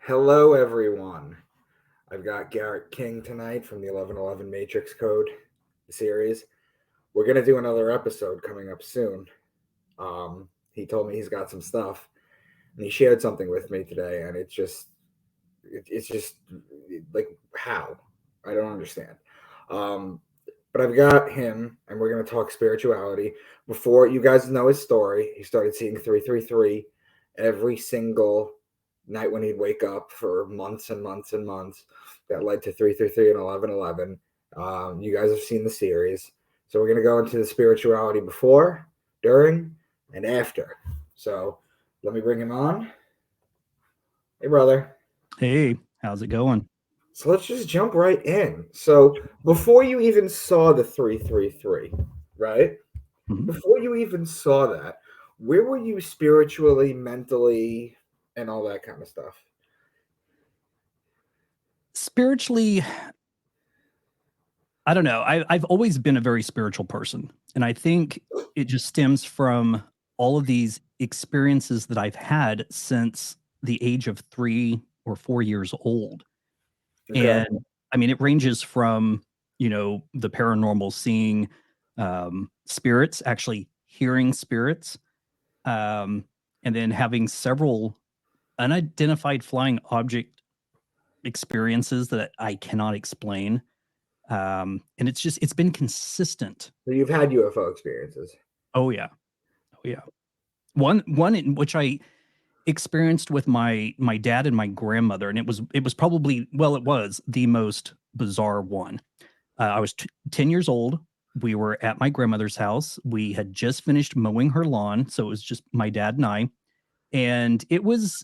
Hello, everyone. I've got Garrick King tonight from the 1111 Matrix Code series. We're going to do another episode coming up soon. He told me he's got some stuff, and he shared something with me today, and it's just like, how? I don't understand. But I've got him, and we're going to talk spirituality. Before you guys know his story, he started seeing 333 every single night when he'd wake up for months and months and months. That led to 333 and 1111. You guys have seen the series. So we're going to go into the spirituality before, during, and after. So let me bring him on. Hey, brother. Hey, how's it going? So let's just jump right in. So before you even saw the 333, right? Mhm. Before you even saw that, where were you spiritually, mentally, and all that kind of stuff? Spiritually, I don't know. I've always been a very spiritual person. And I think it just stems from all of these experiences that I've had since the age of 3 or 4 years old. Okay. And I mean, it ranges from, the paranormal, seeing spirits, actually hearing spirits, um, and then having several unidentified flying object experiences that I cannot explain. And it's been consistent. So you've had UFO experiences. Oh yeah. Oh yeah. One in which I experienced with my dad and my grandmother, and it was probably, well, it was the most bizarre one. I was 10 years old. We were at my grandmother's house. We had just finished mowing her lawn, so it was just my dad and I. And it was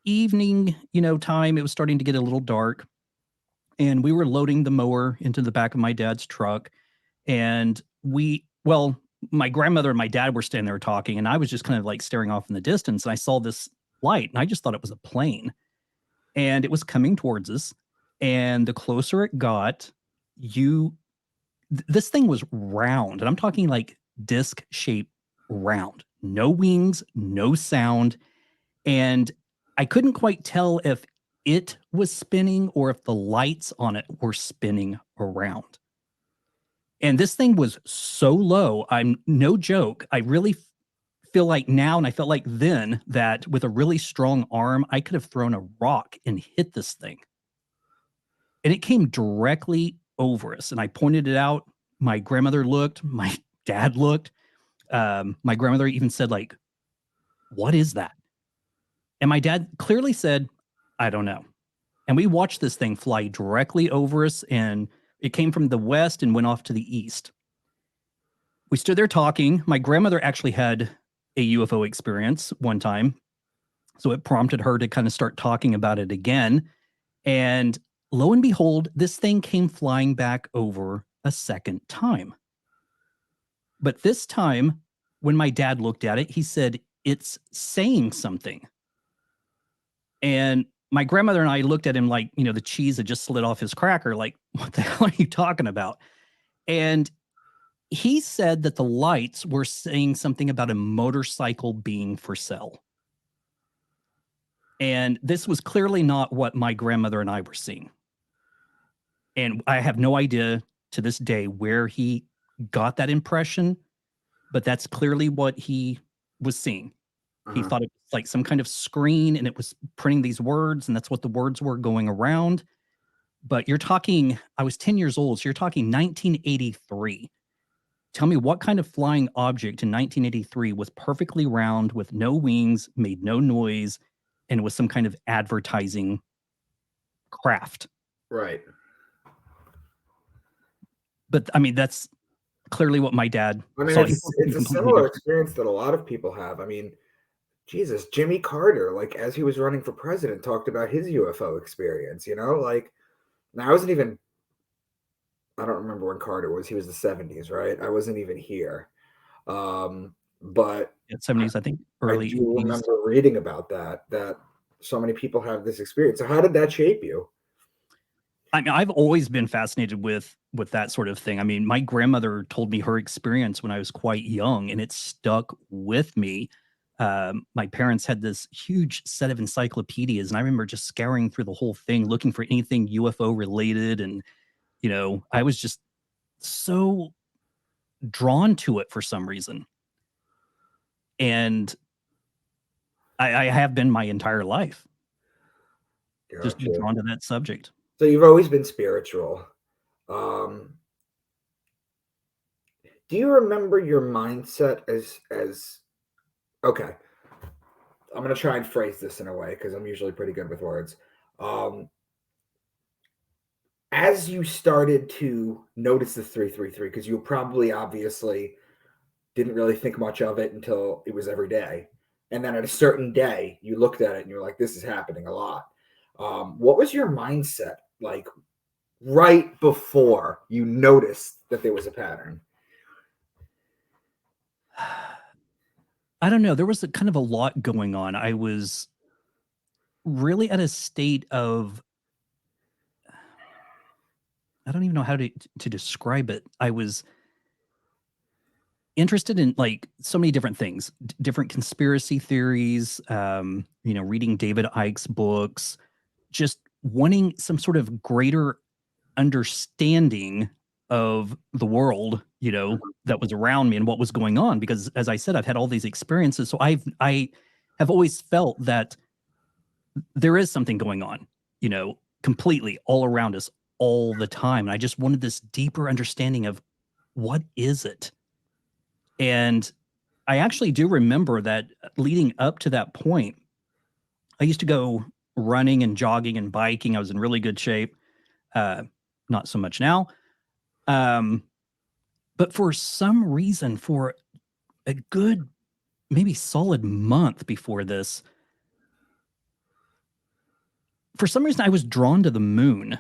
evening, time. It was starting to get a little dark, and we were loading the mower into the back of my dad's truck. And my grandmother and my dad were standing there talking, and I was just kind of like staring off in the distance. And I saw this light, and I just thought it was a plane, and it was coming towards us. And the closer it got, this thing was round, and I'm talking like disc shape round, no wings, no sound. And I couldn't quite tell if it was spinning or if the lights on it were spinning around. And this thing was so low. I'm no joke. I really feel like now, and I felt like then, that with a really strong arm, I could have thrown a rock and hit this thing. And it came directly over us. And I pointed it out. My grandmother looked, my dad looked. My grandmother even said, like, "What is that?" And my dad clearly said, "I don't know." And we watched this thing fly directly over us, and it came from the west and went off to the east. We stood there talking. My grandmother actually had a UFO experience one time, so it prompted her to kind of start talking about it again. And lo and behold, this thing came flying back over a second time. But this time, when my dad looked at it, he said, "It's saying something." And my grandmother and I looked at him like, the cheese had just slid off his cracker. Like, what the hell are you talking about? And he said that the lights were saying something about a motorcycle being for sale. And this was clearly not what my grandmother and I were seeing. And I have no idea to this day where he got that impression, but that's clearly what he was seeing. He Uh-huh. thought it was like some kind of screen, and it was printing these words, and that's what the words were going around. But you're talking, I was 10 years old, so you're talking 1983. Tell me what kind of flying object in 1983 was perfectly round with no wings, made no noise, and was some kind of advertising craft. Right. But I mean, that's clearly what my dad I mean, saw. He saw it's something a completely similar different. experience that a lot of people have. I mean, Jesus, Jimmy Carter, like as he was running for president, talked about his UFO experience. Like now I wasn't even. I don't remember when Carter was. He was the 70s, right? I wasn't even here. But Yeah, 70s, I think, I early do 80s. remember reading about that so many people have this experience. So how did that shape you? I mean, I've always been fascinated with that sort of thing. I mean, my grandmother told me her experience when I was quite young, and it stuck with me. My parents had this huge set of encyclopedias, and I remember just scouring through the whole thing, looking for anything UFO related. And, I was just so drawn to it for some reason. And I have been my entire life. Just Gotcha. drawn to that subject. So you've always been spiritual. Do you remember your mindset as okay? I'm gonna try and phrase this in a way because I'm usually pretty good with words. As you started to notice the 333, because you probably obviously didn't really think much of it until it was every day, and then at a certain day you looked at it and you're like, "This is happening a lot." What was your mindset like right before you noticed that there was a pattern? I don't know. There was kind of a lot going on. I was really at a state of, I don't even know how to describe it. I was interested in like so many different things, different conspiracy theories, reading David Icke's books, just wanting some sort of greater understanding of the world, that was around me and what was going on. Because as I said, I've had all these experiences. So I have always felt that there is something going on, completely all around us all the time. And I just wanted this deeper understanding of what is it? And I actually do remember that leading up to that point, I used to go running and jogging and biking. I was in really good shape. Not so much now. But for some reason, for a good, maybe solid month before this, for some reason, I was drawn to the moon.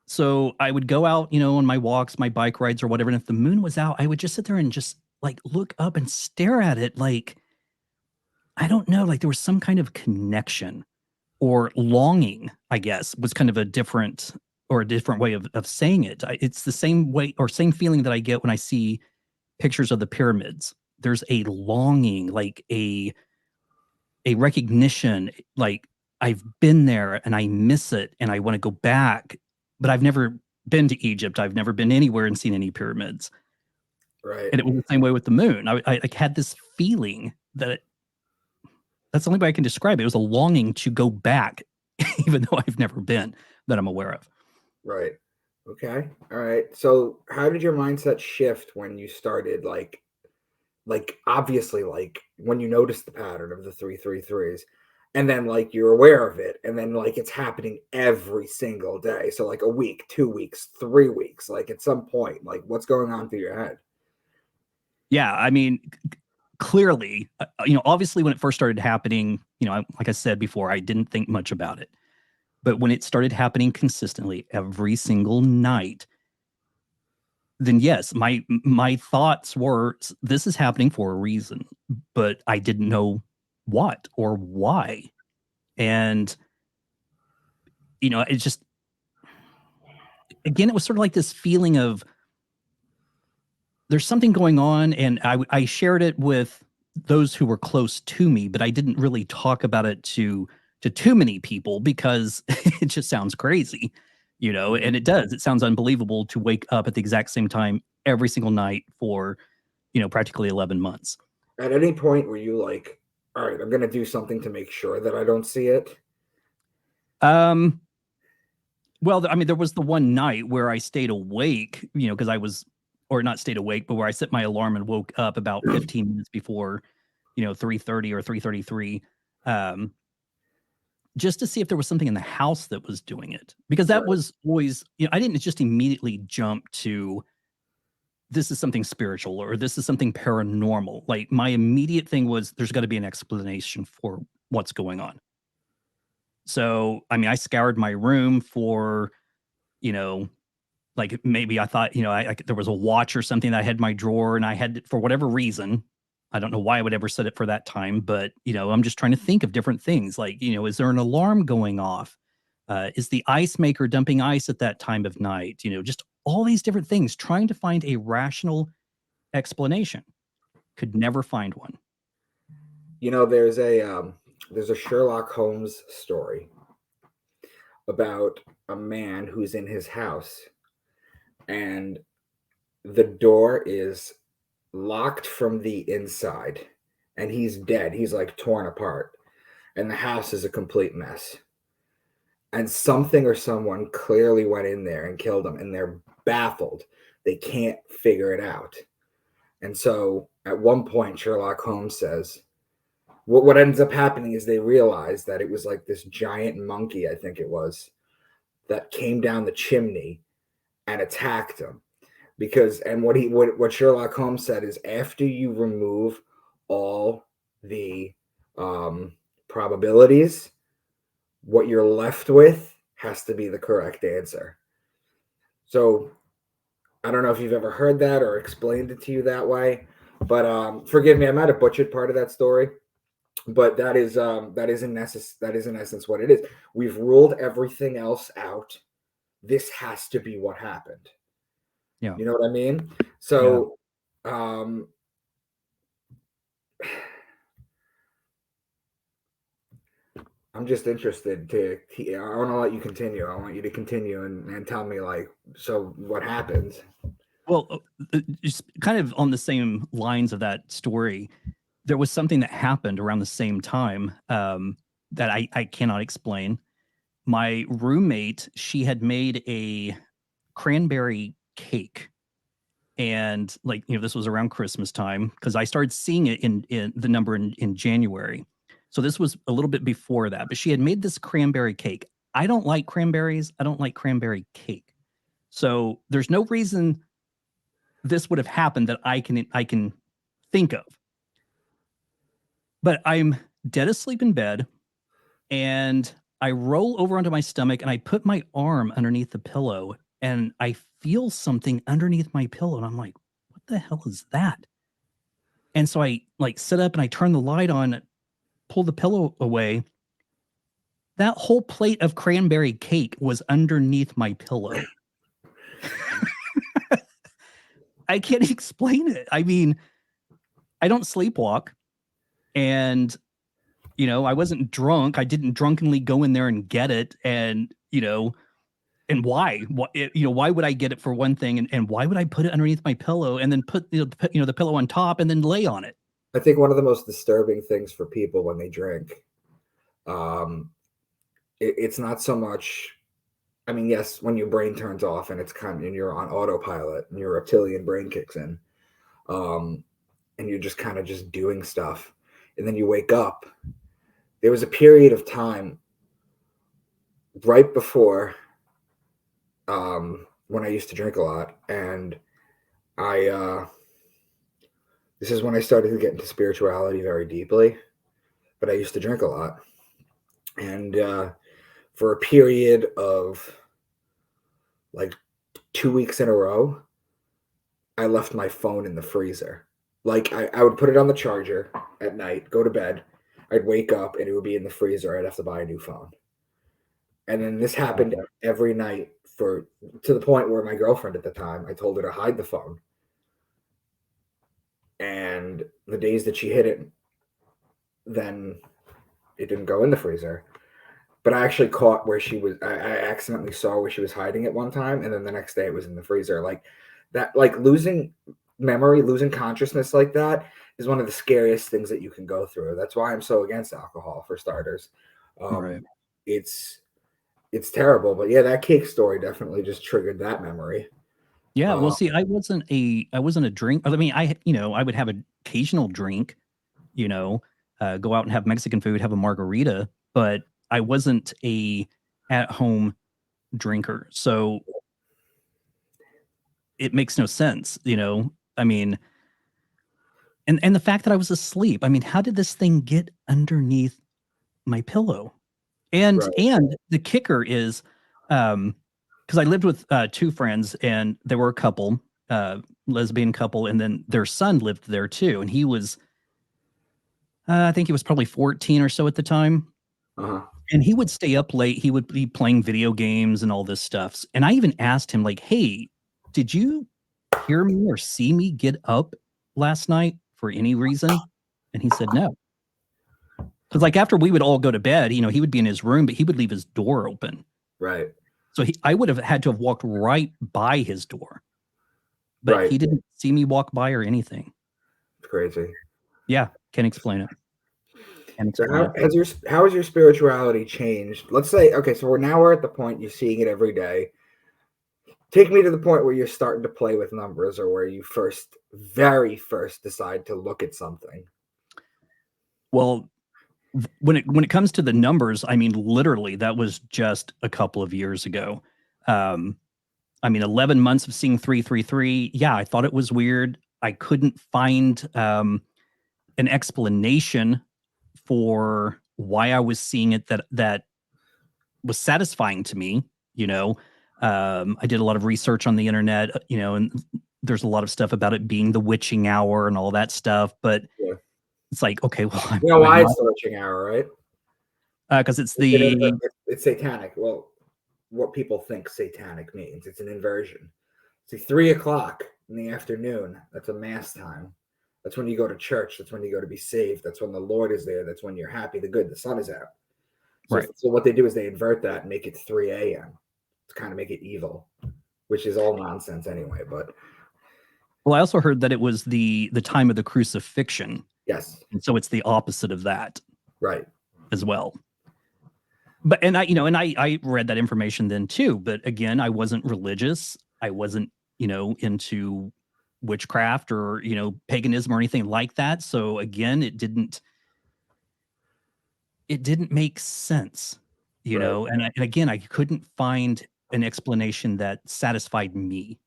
So I would go out, on my walks, my bike rides or whatever. And if the moon was out, I would just sit there and just like look up and stare at it. Like, I don't know, like there was some kind of connection or longing, I guess, was kind of a different way of saying it. It's the same way or same feeling that I get when I see pictures of the pyramids. There's a longing, like a recognition, like I've been there and I miss it and I want to go back, but I've never been to Egypt. I've never been anywhere and seen any pyramids. Right. And it was the same way with the moon. I like had this feeling that that's the only way I can describe it. It was a longing to go back, even though I've never been that I'm aware of. Right. Okay. All right. So how did your mindset shift when you started like obviously like when you noticed the pattern of the 333s and then like you're aware of it and then like it's happening every single day. So like a week, 2 weeks, 3 weeks, like at some point, like what's going on through your head? Yeah, I mean, clearly, obviously when it first started happening, like I said before, I didn't think much about it. But when it started happening consistently every single night, then yes, my thoughts were this is happening for a reason, but I didn't know what or why. And it just again, it was sort of like this feeling of there's something going on, and I shared it with those who were close to me, but I didn't really talk about it to too many people because it just sounds crazy, and it does. It sounds unbelievable to wake up at the exact same time every single night for, practically 11 months. At any point were you like, all right, I'm gonna do something to make sure that I don't see it? Um, well, I mean, there was the one night where I stayed awake, because I was, or not stayed awake, but where I set my alarm and woke up about 15 minutes before, 3:30 or 3:33, um, just to see if there was something in the house that was doing it. Because that Right. was always, I didn't just immediately jump to this is something spiritual or this is something paranormal. Like my immediate thing was there's got to be an explanation for what's going on. So, I mean, I scoured my room for, you know, like maybe I thought, there was a watch or something that I had in my drawer and I had for whatever reason. I don't know why I would ever set it for that time, but I'm just trying to think of different things. Like, is there an alarm going off? Is the ice maker dumping ice at that time of night? Just all these different things, trying to find a rational explanation. Could never find one. there's a Sherlock Holmes story about a man who's in his house, and the door is locked from the inside, and he's dead. He's like torn apart, and the house is a complete mess. And something or someone clearly went in there and killed him, and they're baffled. They can't figure it out. And so at one point, Sherlock Holmes says, what ends up happening is they realize that it was like this giant monkey, I think it was, that came down the chimney and attacked him. Because, and what Sherlock Holmes said is, after you remove all the probabilities, what you're left with has to be the correct answer. So I don't know if you've ever heard that or explained it to you that way, but forgive me, I might have butchered part of that story, but that is in essence what it is. We've ruled everything else out. This has to be what happened. Yeah. You know what I mean? So I'm just interested I want to let you continue. I want you to continue and tell me, like, so what happens? Well, just kind of on the same lines of that story, there was something that happened around the same time that I cannot explain. My roommate, she had made a cranberry cake. And this was around Christmas time, because I started seeing it in the number in January. So this was a little bit before that, but she had made this cranberry cake. I don't like cranberries. I don't like cranberry cake. So there's no reason this would have happened that I can think of. But I'm dead asleep in bed, and I roll over onto my stomach, and I put my arm underneath the pillow, and I feel something underneath my pillow, and I'm like, what the hell is that? And so I sit up and I turn the light on, pull the pillow away. That whole plate of cranberry cake was underneath my pillow. I can't explain it. I mean, I don't sleepwalk, and I wasn't drunk. I didn't drunkenly go in there and get it. And and why? Why would I get it, for one thing, and why would I put it underneath my pillow and then put the pillow on top and then lay on it? I think one of the most disturbing things for people when they drink, it's not so much. I mean, yes, when your brain turns off and and you're on autopilot and your reptilian brain kicks in, and you're just kind of just doing stuff, and then you wake up. There was a period of time right before when I used to drink a lot, and this is when I started to get into spirituality very deeply, but I used to drink a lot, and for a period of like 2 weeks in a row, I left my phone in the freezer. Like I would put it on the charger at night, go to bed, I'd wake up and it would be in the freezer. I'd have to buy a new phone. And then this happened every night to the point where my girlfriend at the time, I told her to hide the phone. And the days that she hid it, then it didn't go in the freezer. But I actually caught where she was. I accidentally saw where she was hiding it one time, and then the next day it was in the freezer. Like that, like losing memory, losing consciousness like that is one of the scariest things that you can go through. That's why I'm so against alcohol, for starters. Right. It's terrible, but yeah, that cake story definitely just triggered that memory. Yeah, well, see, I wasn't a drink. I mean, I would have an occasional drink, go out and have Mexican food, have a margarita, but I wasn't a at-home drinker. So it makes no sense, I mean, and the fact that I was asleep. I mean, how did this thing get underneath my pillow? And the kicker is, because I lived with two friends, and there were a couple, lesbian couple, and then their son lived there too, and he was, I think he was probably 14 or so at the time. And he would stay up late. He would be playing video games and all this stuff. And I even asked him, like, hey, did you hear me or see me get up last night for any reason? And he said no. Because like after we would all go to bed, he would be in his room, but he would leave his door open. Right. So I would have had to have walked right by his door, but Right. he didn't see me walk by or anything. It's crazy. Yeah, can't explain it. So how has your spirituality changed? Let's say, okay, so we're at the point you're seeing it every day. Take me to the point where you're starting to play with numbers, or where you very first decide to look at something. Well, when it comes to the numbers, I mean, literally, that was just a couple of years ago. 11 months of seeing 333. Yeah, I thought it was weird. I couldn't find an explanation for why I was seeing it that was satisfying to me. I did a lot of research on the internet, and there's a lot of stuff about it being the witching hour and all that stuff. But Yeah. it's like, okay, well, why it's the witching hour, right? Because it's satanic. Well, what people think satanic means, it's an inversion. See, 3 o'clock in the afternoon, that's a mass time. That's when you go to church. That's when you go to be saved. That's when the Lord is there. That's when you're happy, the good, the sun is out. So, right. So what they do is they invert that and make it 3 a.m. to kind of make it evil, which is all nonsense anyway. But well, I also heard that it was the time of the crucifixion. Yes. And so it's the opposite of that. Right. As well. But I read that information then too. But again, I wasn't religious. I wasn't, into witchcraft or, paganism or anything like that. So again, it didn't make sense, Right. and again, I couldn't find an explanation that satisfied me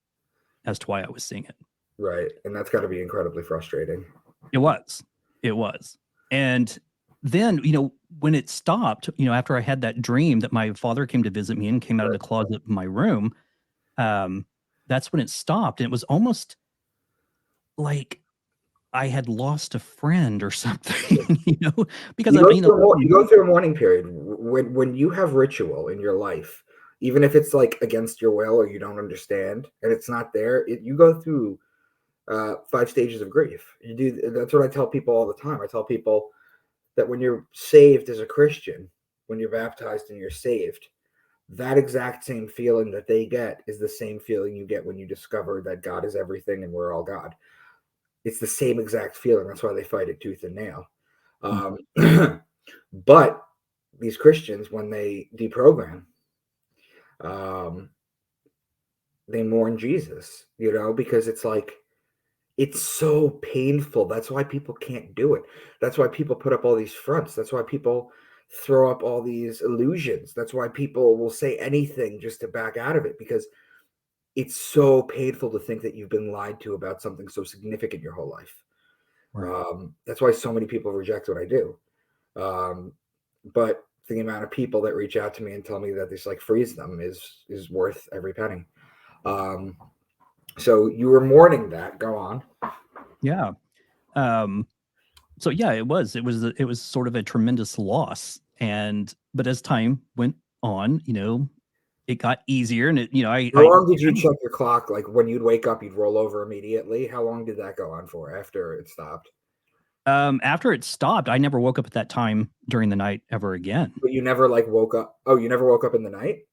as to why I was seeing it. Right. And that's got to be incredibly frustrating. It was. And then, when it stopped, after I had that dream that my father came to visit me and came out of the closet of my room, that's when it stopped. And it was almost like I had lost a friend or something, because you go through a mourning period when you have ritual in your life, even if it's like against your will or you don't understand and it's not there, you go through 5 stages of grief. You do. That's what I tell people all the time. I tell people that when you're saved as a Christian, when you're baptized and you're saved, that exact same feeling that they get is the same feeling you get when you discover that God is everything and we're all God. It's the same exact feeling. That's why they fight it tooth and nail. But these Christians, when they deprogram, they mourn Jesus, because it's like, it's so painful. That's why people can't do it. That's why people put up all these fronts. That's why people throw up all these illusions. That's why people will say anything just to back out of it, because it's so painful to think that you've been lied to about something so significant your whole life. Right. That's why so many people reject what I do. But the amount of people that reach out to me and tell me that this like frees them is worth every penny. So you were mourning that. Go on. Yeah. So yeah, it was sort of a tremendous loss. But as time went on, it got easier, and How long did you check your clock? Like when you'd wake up, you'd roll over immediately. How long did that go on for after it stopped? After it stopped, I never woke up at that time during the night ever again. But you never like woke up. Oh, you never woke up in the night?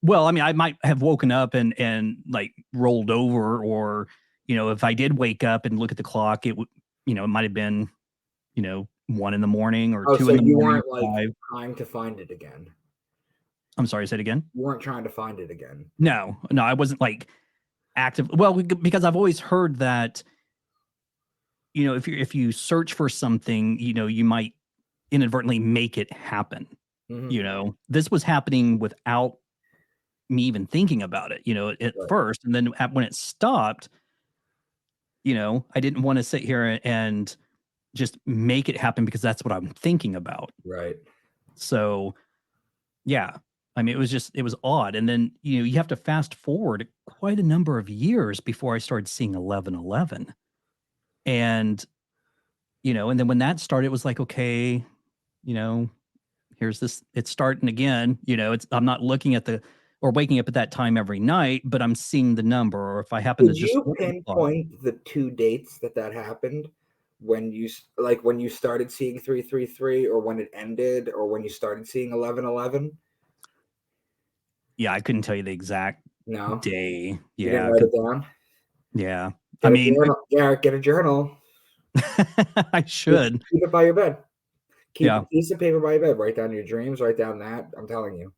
Well, I mean, I might have woken up and like rolled over, or if I did wake up and look at the clock, it would, it might have been, 1 a.m. or 2 a.m. So you weren't like trying to find it again. I'm sorry, say it again. You weren't trying to find it again. No, I wasn't like active. Well, because I've always heard that, if you search for something, you might inadvertently make it happen. Mm-hmm. This was happening without me even thinking about it, at first. And then when it stopped, I didn't want to sit here and just make it happen because that's what I'm thinking about. Right. So, yeah. I mean, it was odd. And then, you have to fast forward quite a number of years before I started seeing 1111. And, and then when that started, it was like, okay, here's this, it's starting again. I'm not looking at or waking up at that time every night, but I'm seeing the number. Or if I happen to just pinpoint the 2 dates that happened, when you started seeing 333, or when it ended, or when you started seeing 1111? Yeah, I couldn't tell you the exact No, day. you didn't Yeah, write it down. yeah. I Get a mean, journal, Garrett. Get a journal. I Keep, should. keep it by your bed. Keep a Yeah. piece of paper by your bed. Write down your dreams. Write down that. I'm telling you.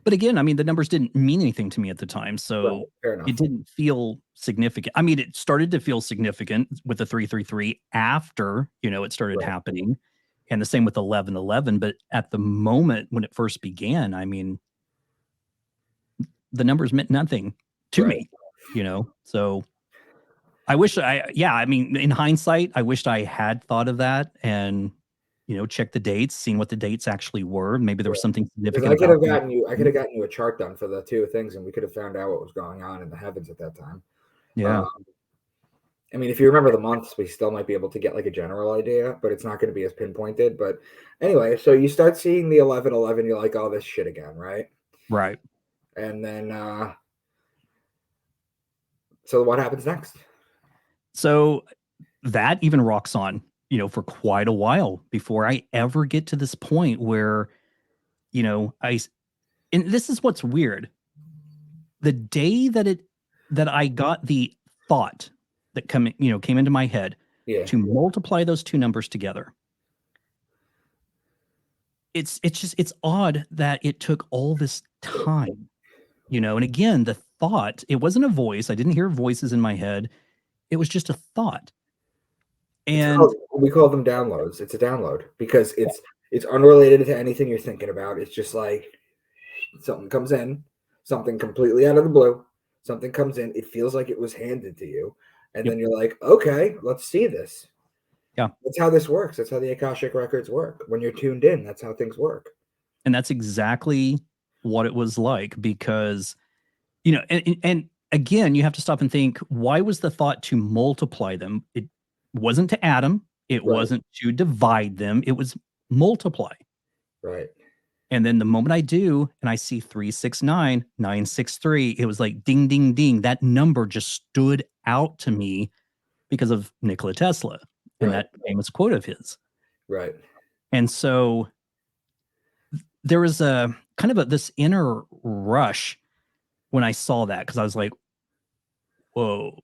But again, I mean, the numbers didn't mean anything to me at the time, Right. so Fair it enough. didn't feel significant. I mean, it started to feel significant with the 333 after, it started Right. happening, and the same with 1111, but at the moment when it first began, I mean, the numbers meant nothing to Right. me. So I mean, in hindsight, I wished I had thought of that and, checked the dates, seen what the dates actually were. Maybe there was something Because significant about them. I could have gotten you a chart done for the two things, and we could have found out what was going on in the heavens at that time. Yeah. I mean, if you remember the months, we still might be able to get like a general idea, but it's not going to be as pinpointed. But anyway, so you start seeing the 1111, you're like, oh, this shit again, right? Right. And then, so what happens next? So that even rocks on, for quite a while before I ever get to this point where, and this is what's weird. The day that I got the thought that came into my head Yeah. to multiply those two numbers together. It's odd that it took all this time, and again, the thought, it wasn't a voice. I didn't hear voices in my head. It was just a thought. And We call them downloads. It's a download because it's unrelated to anything you're thinking about. It's just like something comes in, something completely out of the blue. Something comes in. It feels like it was handed to you, and yep, then you're like, okay, let's see this. yeah. That's how this works. That's how the Akashic records work. When you're tuned in, that's how things work. And that's exactly what it was like because, and again, you have to stop and think, why was the thought to multiply them? It wasn't to add them. It Right. wasn't to divide them. It was multiply. Right. And then the moment I do, and I see 369, 963, it was like ding, ding, ding. That number just stood out to me because of Nikola Tesla and Right. that famous quote of his. Right. And so there was a kind of this inner rush when I saw that because I was like, whoa,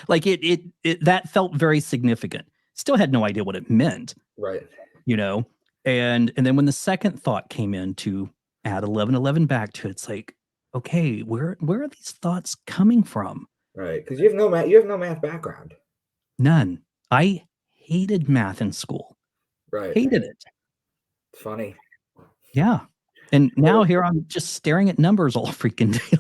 like it that felt very significant. Still had no idea what it meant, Right. you know. And then when the second thought came in to add 1111 back to it, it's like, okay, where are these thoughts coming from? Right. Because you have no math. You have no math background. None. I hated math in school. Right. Hated it. It's funny. Yeah. And now here I'm just staring at numbers all freaking day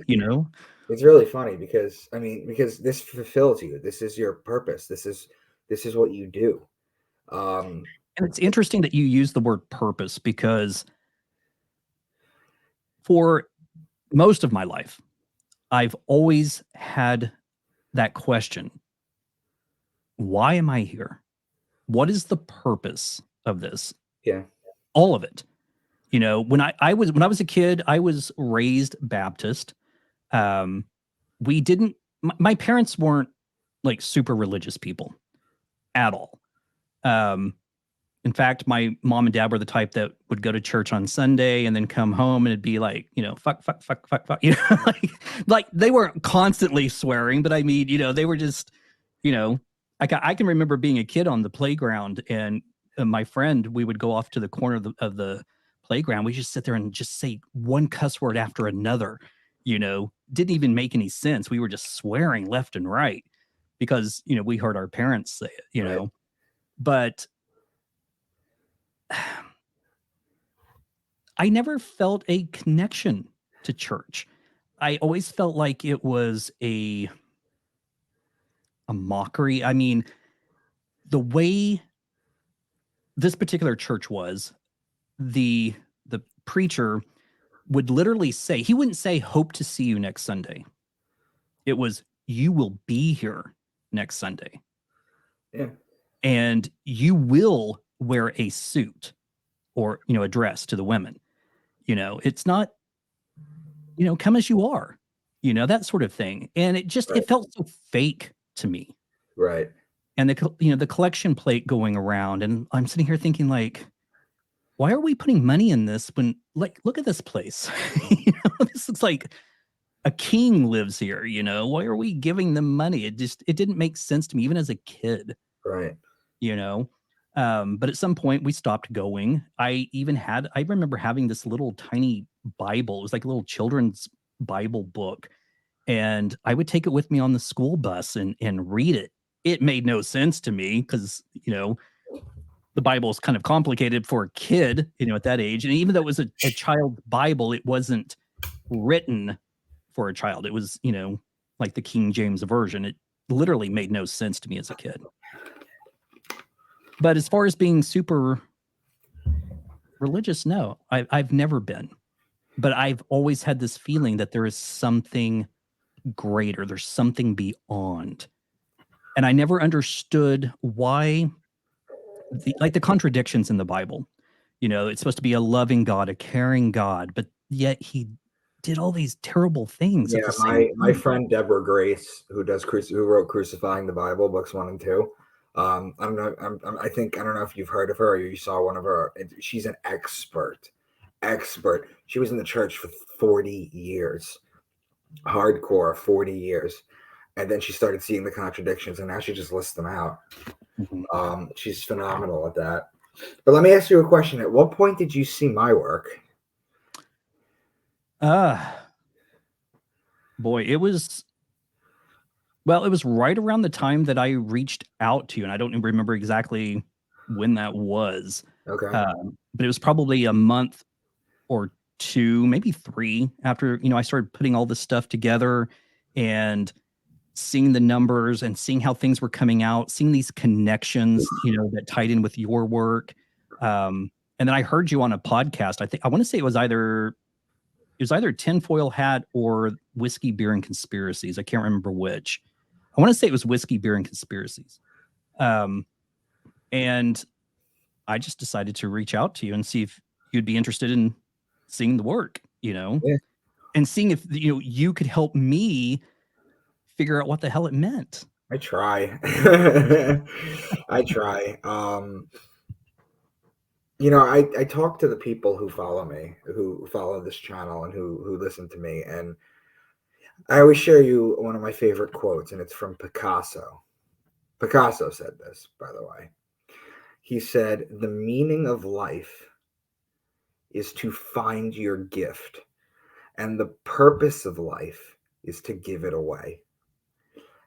Yeah. long. It's really funny because because this fulfills you. This is your purpose. This is what you do. And it's interesting that you use the word purpose because for most of my life, I've always had that question. Why am I here? What is the purpose of this? Yeah. All of it. When I was a kid, I was raised Baptist. We didn't my parents weren't like super religious people at all. Um, in fact, my mom and dad were the type that would go to church on Sunday and then come home and it'd be like, fuck, fuck, fuck, fuck, fuck, like they weren't constantly swearing, but I mean, they were just, I can remember being a kid on the playground and my friend, we would go off to the corner of the playground. We just sit there and just say one cuss word after another, didn't even make any sense. We were just swearing left and right because, we heard our parents say it, Right. but I never felt a connection to church. I always felt like it was a mockery. I mean, the way this particular church was, the preacher would literally say, he wouldn't say hope to see you next Sunday. It was you will be here next Sunday. Yeah. And you will wear a suit or, a dress to the women. It's not, come as you are, that sort of thing. And it Right. felt so fake to me. Right. and the collection plate going around, and I'm sitting here thinking like, why are we putting money in this when, like, look at this place. This looks like a king lives here. Why are we giving them money? It didn't make sense to me even as a kid. Right. you know but at some point we stopped going. I remember having this little tiny Bible. It was like a little children's Bible book, and I would take it with me on the school bus and read it. It made no sense to me because the Bible is kind of complicated for a kid at that age, and even though it was a child's Bible, it wasn't written for a child. It was like the King James version. It literally made no sense to me as a kid. But as far as being super religious, no, I've never been. But I've always had this feeling that there is something greater. There's something beyond. And I never understood why, the contradictions in the Bible. It's supposed to be a loving God, a caring God, but yet he did all these terrible things at the same my time. friend Deborah Grace, who wrote Crucifying the Bible, books 1 and 2. I don't know. I don't know if you've heard of her or you saw one of her. She's an expert. She was in the church for 40 years, hardcore 40 years, and then she started seeing the contradictions, and now she just lists them out. Mhm. She's phenomenal at that. But let me ask you a question. At what point did you see my work? Boy, it was right around the time that I reached out to you, and I don't remember exactly when that was. Okay. But it was probably a month or 2, maybe 3 after, I started putting all this stuff together and seeing the numbers and seeing how things were coming out, seeing these connections, that tied in with your work. And then I heard you on a podcast. I want to say it was either Tinfoil Hat or Whiskey, Beer, and Conspiracies. I can't remember which. I want to say it was Whiskey, Beer, and Conspiracies. And I just decided to reach out to you and see if you'd be interested in seeing the work, Yeah. and seeing if you could help me figure out what the hell it meant. I try. I try. I talk to the people who follow me, who follow this channel, and who listen to me, and I always share you one of my favorite quotes, and it's from Picasso. Picasso said this, by the way. He said, "The meaning of life is to find your gift, and the purpose of life is to give it away."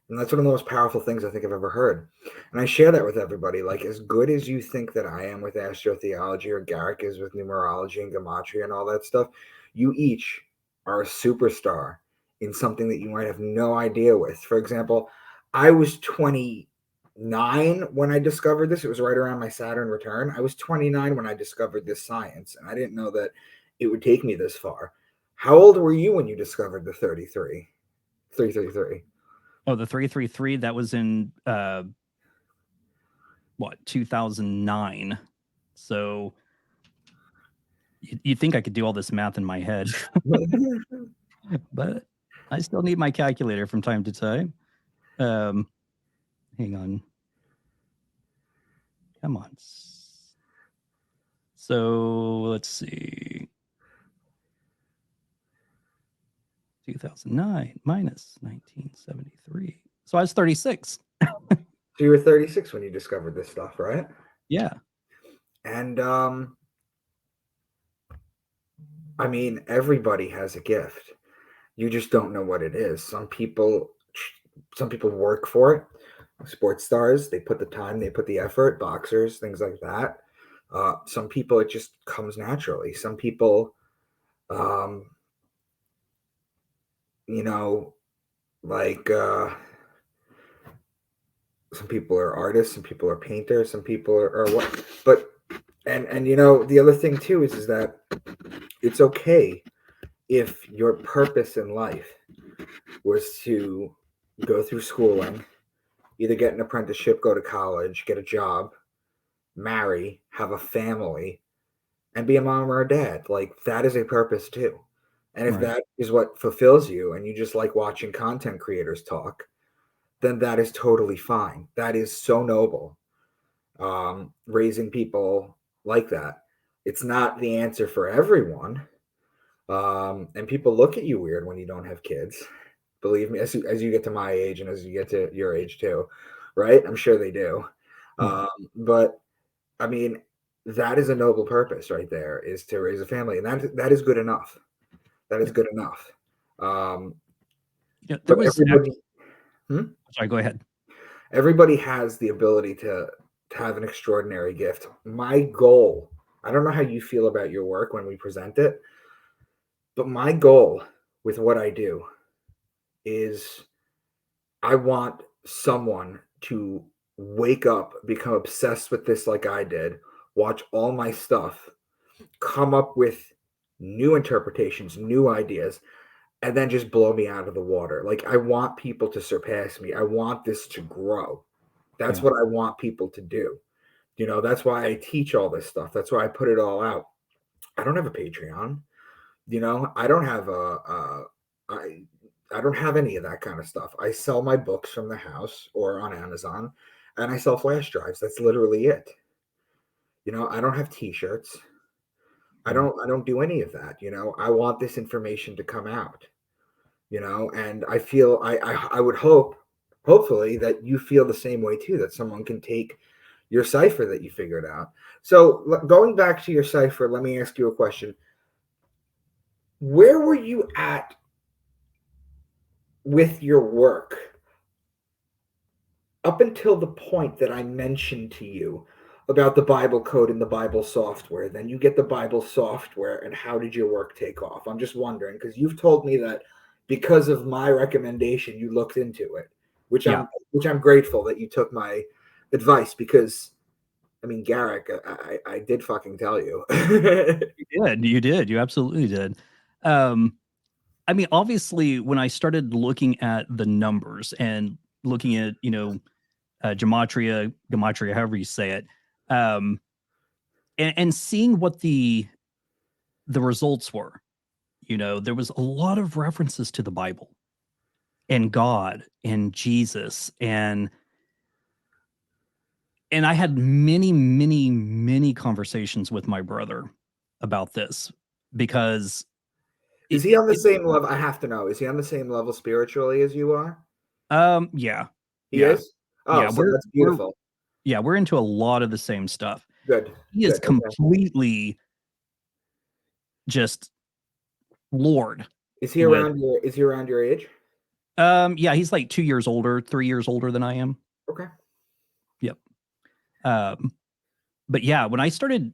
And that's one of the most powerful things I think I've ever heard. And I share that with everybody. Like, as good as you think that I am with astrotheology, or Garrick is with numerology and gematria and all that stuff, you each are a superstar in something that you might have no idea with. For example, I was 29 when I discovered this. It was right around my Saturn return. I was 29 when I discovered this science, and I didn't know that it would take me this far. How old were you when you discovered the 333? Oh, the 333, that was in 2009. So you'd think I could do all this math in my head, but I still need my calculator from time to time. Hang on. Come on. So let's see. 2009 minus 1973. So I was 36. So you were 36 when you discovered this stuff, right? Yeah. And I mean, everybody has a gift. You just don't know what it is. Some people work for it. Sports stars, they put the time, they put the effort. Boxers, things like that. Some people, it just comes naturally. Some people, like some people are artists, some people are painters, some people are what. But and the other thing too is that it's okay if your purpose in life was to go through schooling, either get an apprenticeship, go to college, get a job, marry, have a family, and be a mom or a dad. Like, that is a purpose too. And if Right. that is what fulfills you and you just like watching content creators talk, then that is totally fine. That is so noble. Raising people like that. It's not the answer for everyone. And people look at you weird when you don't have kids. Believe me, as you get to my age and as you get to your age too, right? I'm sure they do. Yeah. But I mean, that is a noble purpose right there, is to raise a family, and that is good enough. That is Yeah. good enough. There But was everybody, sorry, go ahead. everybody has the ability to have an extraordinary gift. My goal, I don't know how you feel about your work when we present it, but my goal with what I do is I want someone to wake up, become obsessed with this like I did, watch all my stuff, come up with new interpretations, new ideas, and then just blow me out of the water. Like, I want people to surpass me. I want this to grow. That's Yeah. what I want people to do. That's why I teach all this stuff. That's why I put it all out. I don't have a Patreon. I don't have I don't have any of that kind of stuff. I sell my books from the house or on Amazon, and I sell flash drives. That's literally it. I don't have t-shirts. I Yeah. don't do any of that. I want this information to come out. And I feel I would hopefully that you feel the same way too, that someone can take your cipher that you figured out. So going back to your cipher, let me ask you a question. Where were you at with your work up until the point that I mentioned to you about the Bible code and the Bible software? Then you get the Bible software, and how did your work take off? I'm just wondering, because you've told me that because of my recommendation, you looked into it, which Yeah. I'm grateful that you took my advice, because I mean, Garrick, I did fucking tell you. You did. You absolutely did. Um, I mean, obviously, when I started looking at the numbers and looking at, gematria, however you say it, um, and seeing what the results were, there was a lot of references to the Bible and God and Jesus, and I had many, many, many conversations with my brother about this because Is it, he on the it same level? I have to know. Is he on the same level spiritually as you are? yeah, He yeah, is? Oh, yeah, so that's we're beautiful. yeah, we're into a lot of the same stuff. Good. He is Good. Okay. completely just Lord with Is he around your age? yeah, he's like 2 years older, 3 years older than I am. Okay. Yep. Um, but yeah, when I started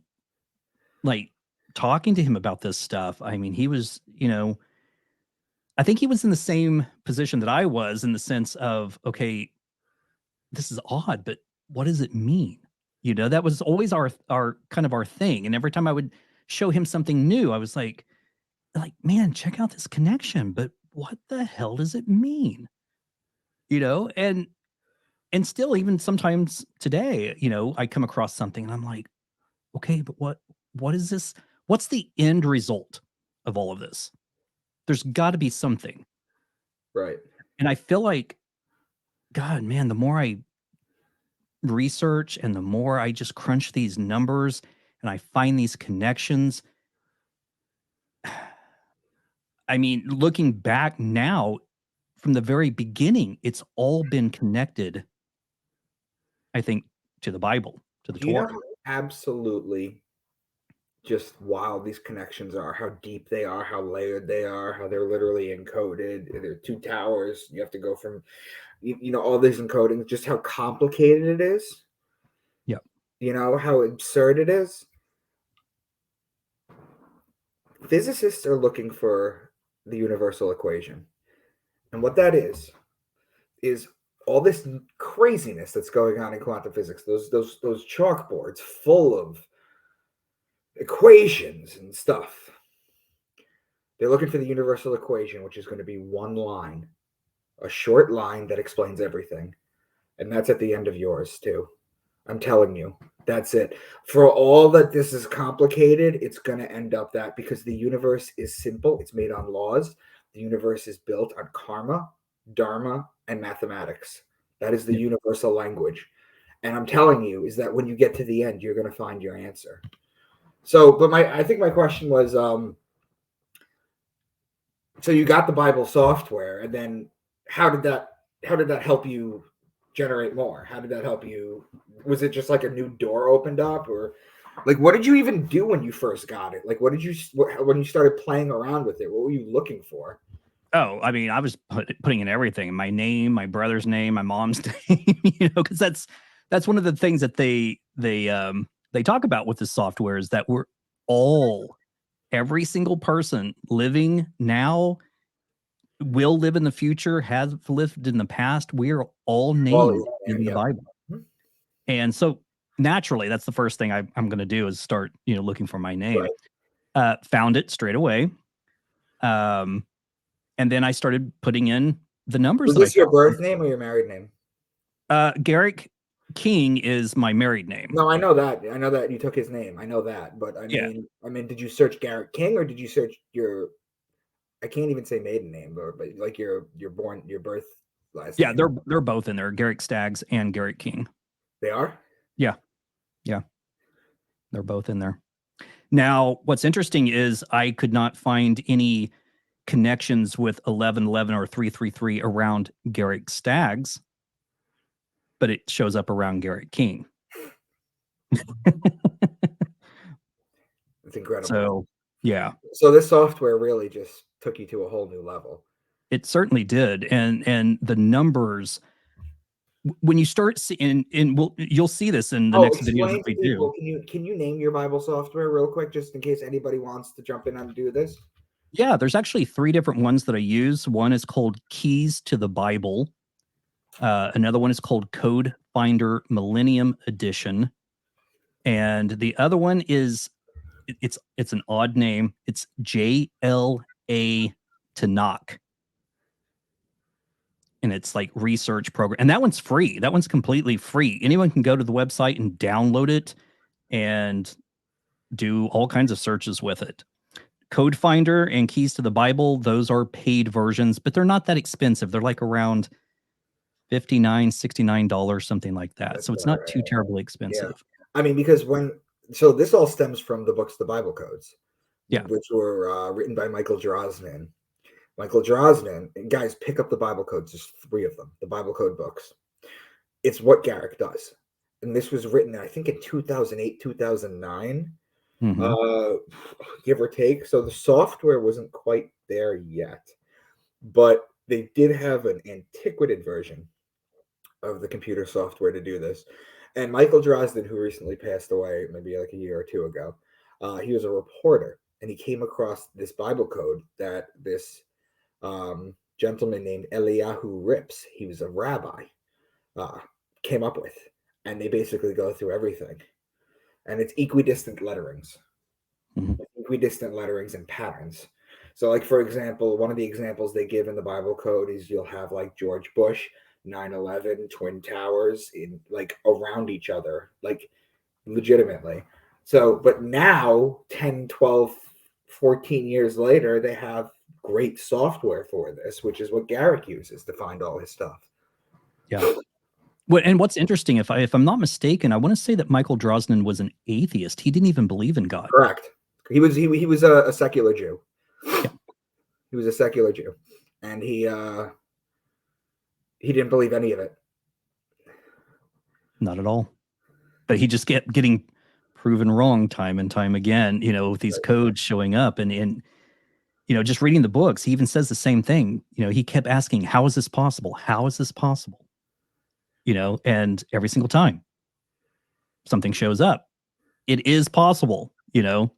like talking to him about this stuff, I mean, he was, I think he was in the same position that I was in the sense of, okay, this is odd, but what does it mean? That was always our kind of our thing. And every time I would show him something new, I was like, man, check out this connection, but what the hell does it mean? And still even sometimes today, I come across something and I'm like, okay, but what is this? What's the end result of all of this? There's got to be something. Right. And I feel like, God, man, the more I research and the more I just crunch these numbers and I find these connections, I mean, looking back now from the very beginning, it's all been connected, I think, to the Bible, to the Do you know Torah. how absolutely just wild these connections are, how deep they are, how layered they are, how they're literally encoded? They're two towers. You have to go from, all these encodings, just how complicated it is, Yep. how absurd it is. Physicists are looking for the universal equation. And what that is all this craziness that's going on in quantum physics, those chalkboards full of equations and stuff. They're looking for the universal equation, which is going to be one line, a short line that explains everything. And that's at the end of yours, too. I'm telling you, that's it. For all that this is complicated, it's going to end up that, because the universe is simple. It's made on laws. The universe is built on karma, dharma, and mathematics. That is the universal language. And I'm telling you is that when you get to the end, you're going to find your answer. So, but I think my question was, so you got the Bible software, and then how did that help you generate more? How did that help you? Was it just like a new door opened up, or like what did you even do when you first got it? Like when you started playing around with it? What were you looking for? Oh, I mean, I was putting in everything: my name, my brother's name, my mom's name. Because that's one of the things that they talk about with the software is that every single person living now will live in the future, has lived in the past. We are all named in the Bible. And so naturally, that's the first thing I'm going to do is start, looking for my name. Right. Found it straight away. And then I started putting in the numbers. Was this your birth name or your married name? Garrick King is my married name. No, I know that. I know that you took his name. I know that. But I mean, did you search Garrick King or did you search your? I can't even say maiden name, but like your birth last name. Yeah, they're both in there. Garrick Staggs and Garrick King. They are? Yeah. They're both in there. Now, what's interesting is I could not find any connections with 1111 or 333 around Garrick Staggs, but it shows up around Garrick King. It's incredible. So, yeah. So this software really just took you to a whole new level. It certainly did. And the numbers, when you start seeing, you'll see this in the next videos that we do. Can you name your Bible software real quick, just in case anybody wants to jump in and do this? Yeah, there's actually 3 different ones that I use. One is called Keys to the Bible. Another one is called Code Finder Millennium Edition. And the other one is, it's an odd name. It's JLA Tanakh. And it's like research program. And that one's free. That one's completely free. Anyone can go to the website and download it and do all kinds of searches with it. Code Finder and Keys to the Bible, those are paid versions, but they're not that expensive. They're like around $59, $69, something like that. That's so it's not too terribly expensive. Yeah. I mean, because so this all stems from the books, the Bible codes, which were written by Michael Drosnin. Michael Drosnin, and guys, pick up the Bible codes, there's 3 of them, the Bible code books. It's what Garrick does. And this was written, I think, in 2008, 2009, give or take. So the software wasn't quite there yet, but they did have an antiquated version of the computer software to do this. And Michael Drosnin, who recently passed away, maybe like a year or 2 ago, he was a reporter, and he came across this Bible code that this gentleman named Eliyahu Rips, he was a rabbi, came up with. And they basically go through everything. And it's equidistant letterings. Equidistant letterings and patterns. So, like, for example, one of the examples they give in the Bible code is you'll have like George Bush, 9/11, Twin Towers in like around each other, like legitimately. So, but now 10, 12, 14 years later, they have great software for this, which is what Garrick uses to find all his stuff. Yeah. And what's interesting, if I'm not mistaken, I want to say that Michael Drosnin was an atheist. He didn't even believe in God. Correct. He was a secular Jew. Yeah. He was a secular Jew, and he didn't believe any of it. Not at all. But he just kept getting proven wrong time and time again, with these codes showing up. And just reading the books, he even says the same thing. He kept asking, how is this possible? How is this possible? And every single time something shows up, it is possible, to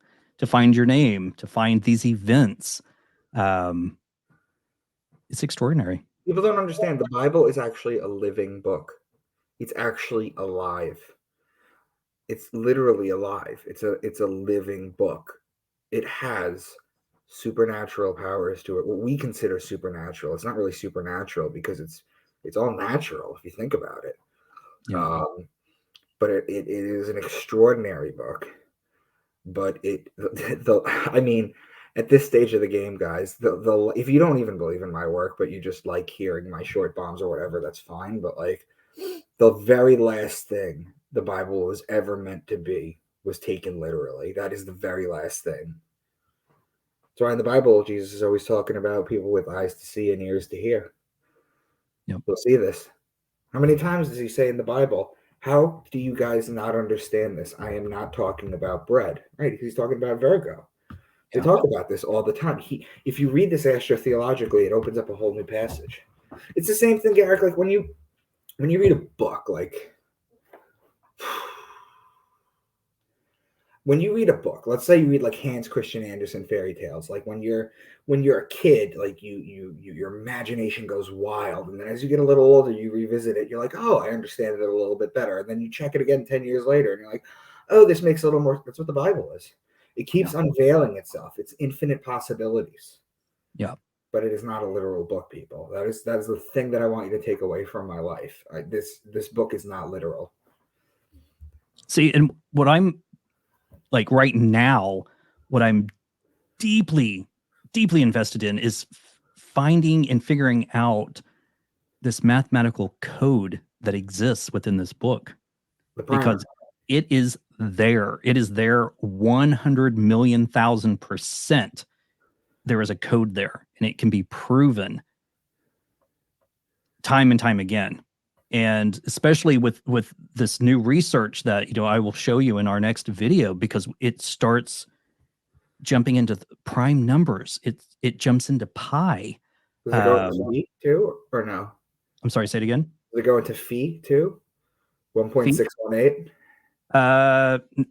find your name, to find these events. It's extraordinary. People don't understand the Bible is actually a living book. It's actually alive. It's literally alive. It's a living book. It has supernatural powers to it. What we consider supernatural, it's not really supernatural because it's all natural if you think about it. Yeah. But it is an extraordinary book. But I mean, at this stage of the game, guys, if you don't even believe in my work, but you just like hearing my short bombs or whatever, that's fine. But like, The very last thing the Bible was ever meant to be was taken literally. That is the very last thing. So in the Bible, Jesus is always talking about people with eyes to see and ears to hear. Yep. We'll see this. How many times does he say in the Bible, how do you guys not understand this? I am not talking about bread, right? He's talking about Virgo. They talk about this all the time. If you read this astrotheologically, it opens up a whole new passage. It's the same thing, Garrick. Like when you read a book, like when you read a book, let's say you read like Hans Christian Andersen fairy tales, like when you're a kid, like your imagination goes wild, and then as you get a little older, you revisit it, you're like, oh, I understand it a little bit better, and then you check it again 10 years later, and you're like, oh, this makes a little more. That's what the Bible is. It keeps unveiling itself. It's infinite possibilities. Yeah. But it is not a literal book, people. That is the thing that I want you to take away from my life. This book is not literal. See, and what I'm like right now, what I'm deeply, deeply invested in is finding and figuring out this mathematical code that exists within this book, because it is there. It is there 100,000,000%. There is a code there, and it can be proven time and time again. And especially with this new research that I will show you in our next video, because it starts jumping into prime numbers. It jumps into pi. Does it go into feet too, or no? I'm sorry, say it again. Does it go into feet too? 1.618.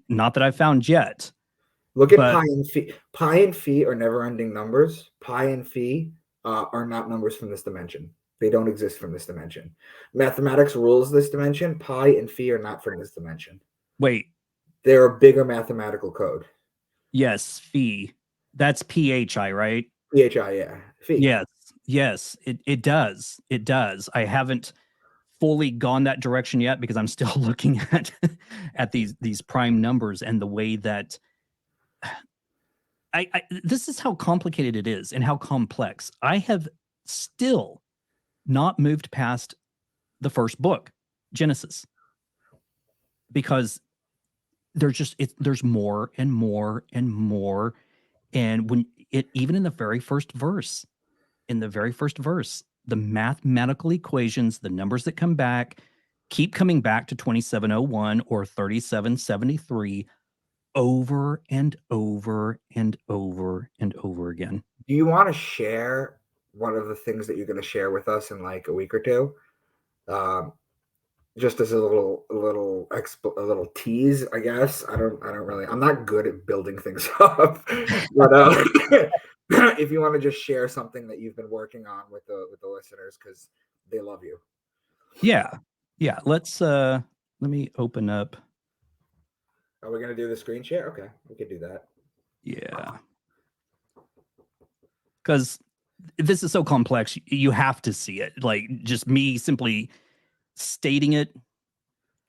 Not that I've found yet. Look at pi and phi. Pi and phi are never-ending numbers. Pi and phi are not numbers from this dimension. They don't exist from this dimension. Mathematics rules this dimension. Pi and phi are not from this dimension. Wait. They're a bigger mathematical code. Yes, phi. That's PHI, right? PHI, yeah. Phi. Yes. It does. It does. I haven't fully gone that direction yet because I'm still looking at these prime numbers and the way that this is how complicated it is and how complex. I have still not moved past the first book, Genesis, because there's more and more and more. And when even in the very first verse, the mathematical equations, the numbers that come back, keep coming back to 2701 or 3773 over and over and over and over again. Do you want to share one of the things that you're going to share with us in like a week or two? Just as a little tease, I guess. I'm not good at building things up, but if you want to just share something that you've been working on with the listeners, because they love you. Yeah. Let's let me open up. Are we gonna do the screen share? Okay, we could do that. Yeah. Because this is so complex, you have to see it. Like just me simply stating it,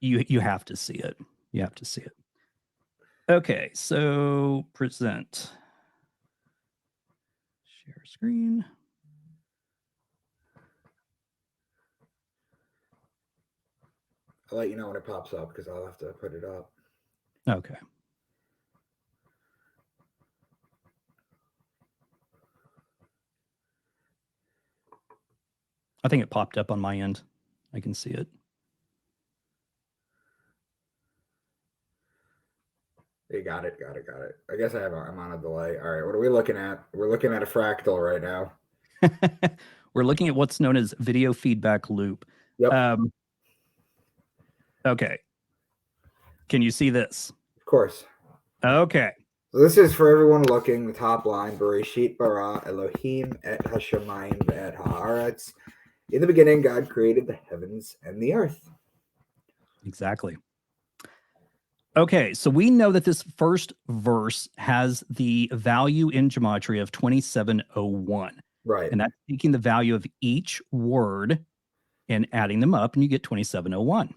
you have to see it. You have to see it. Okay, so present. Share screen. I'll let you know when it pops up because I'll have to put it up. Okay. I think it popped up on my end. I can see it. You got it. I guess I'm on a delay. All right, what are we looking at? We're looking at a fractal right now. We're looking at what's known as video feedback loop. Yep. Okay. Can you see this? Of course. Okay. So this is for everyone looking, the top line, Bereshit bara Elohim et hashamayim ve'et haaretz. In the beginning, God created the heavens and the earth. Exactly. Okay, so we know that this first verse has the value in gematria of 2701. Right. And that's taking the value of each word and adding them up, and you get 2701.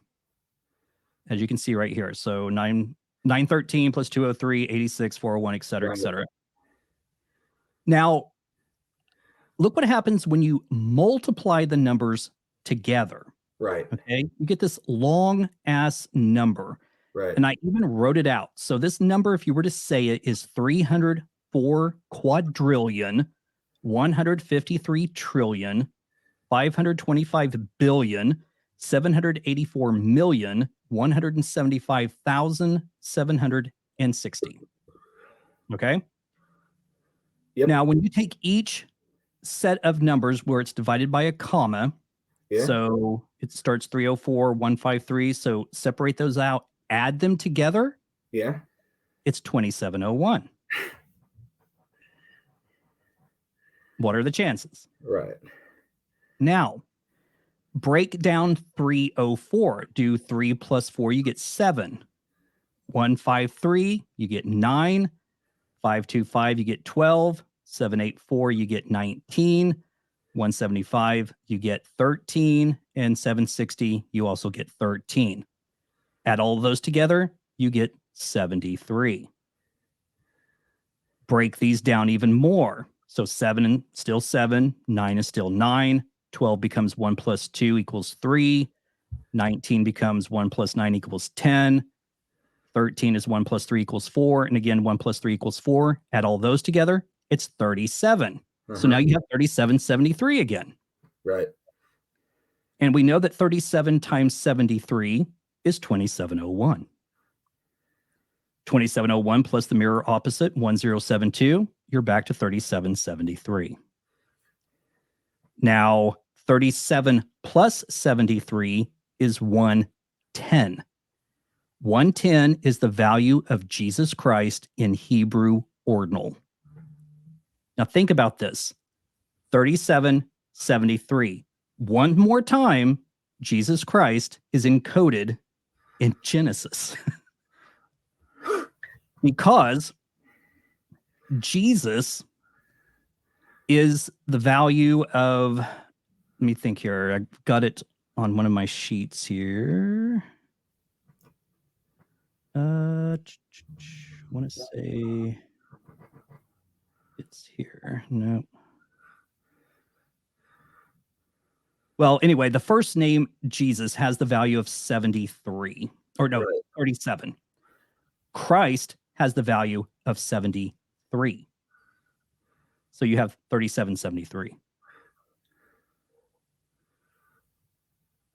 As you can see right here. So 913 plus 203, 86, 401, et cetera, et cetera. Now, look what happens when you multiply the numbers together. Right. Okay. You get this long ass number. Right. And I even wrote it out. So this number, if you were to say it, is 304 quadrillion, 153 trillion, 525 billion, 784 million, 175,760. Okay. Yep. Now, when you take each set of numbers where it's divided by a comma, Yeah. so it starts 304, 153. So separate those out, add them together. Yeah. It's 2701. What are the chances? Right. Now, break down 304. Do 3 plus 4, you get 7. 153, you get 9. 525, you get 12. 784, you get 19. 175, you get 13. And 760, you also get 13. Add all of those together, you get 73. Break these down even more. So 7 still 7, 9 is still 9, 12 becomes 1 plus 2 equals 3, 19 becomes 1 plus 9 equals 10, 13 is 1 plus 3 equals 4, and again 1 plus 3 equals 4. Add all those together, it's 37. So now you have 3773 again. Right. And we know that 37 times 73 is 2701. 2701 plus the mirror opposite, 1072, you're back to 3773. Now, 37 plus 73 is 110. 110 is the value of Jesus Christ in Hebrew ordinal. Now, think about this. 3773. One more time, Jesus Christ is encoded in Genesis. Because Jesus is the value of, let me think here. I got it on one of my sheets here. I want to say it's here. No. Well, anyway, the first name Jesus has the value of 73, or no, 37. Christ has the value of 73. So you have 3773.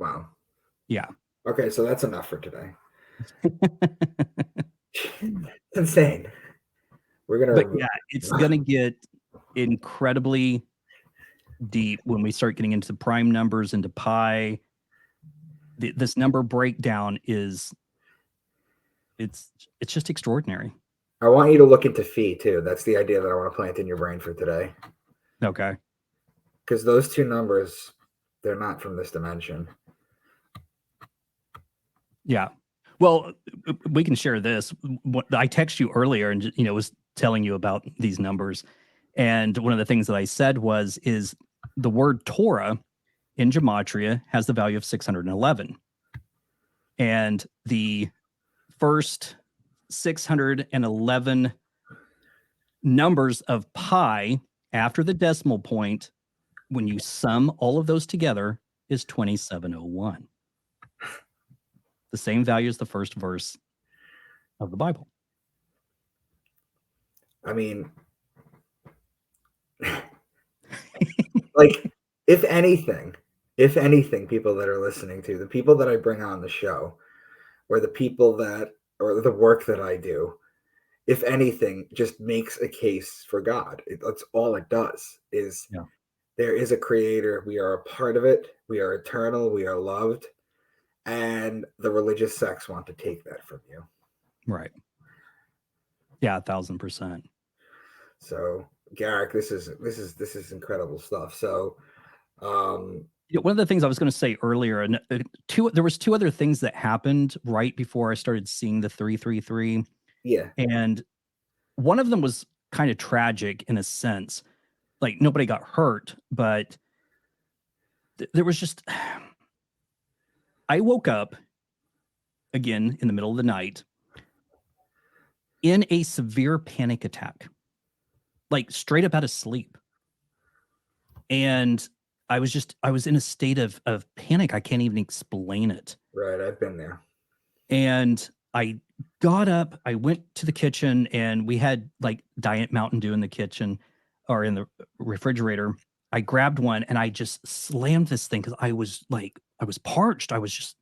Wow. Yeah. Okay, so that's enough for today. It's insane. But yeah, it's gonna get incredibly deep when we start getting into prime numbers, into pi. This number breakdown is it's just extraordinary. I want you to look into phi too. That's the idea that I want to plant in your brain for today. Okay. Because those two numbers, they're not from this dimension. Yeah. Well, we can share this. I texted you earlier and was telling you about these numbers. And one of the things that I said is the word Torah in gematria has the value of 611. And the first 611 numbers of pi after the decimal point, when you sum all of those together, is 2701. The same value as the first verse of the Bible. I mean, like, if anything, people that are listening to, the people that I bring on the show, or the people that, or the work that I do, if anything, just makes a case for God. That's all it does. There is a creator. We are a part of it. We are eternal. We are loved. And the religious sects want to take that from you. Right. Yeah, 1000%. So, Garrick, this is incredible stuff. So, one of the things I was going to say earlier, and there was two other things that happened right before I started seeing the 333. Yeah. And one of them was kind of tragic in a sense. Like, nobody got hurt, but there was just, I woke up again in the middle of the night in a severe panic attack, like straight up out of sleep. And I was in a state of panic. I can't even explain it. Right, I've been there. And I got up, I went to the kitchen, and we had like Diet Mountain Dew in the kitchen or in the refrigerator. I grabbed one and I just slammed this thing because I was parched. I was just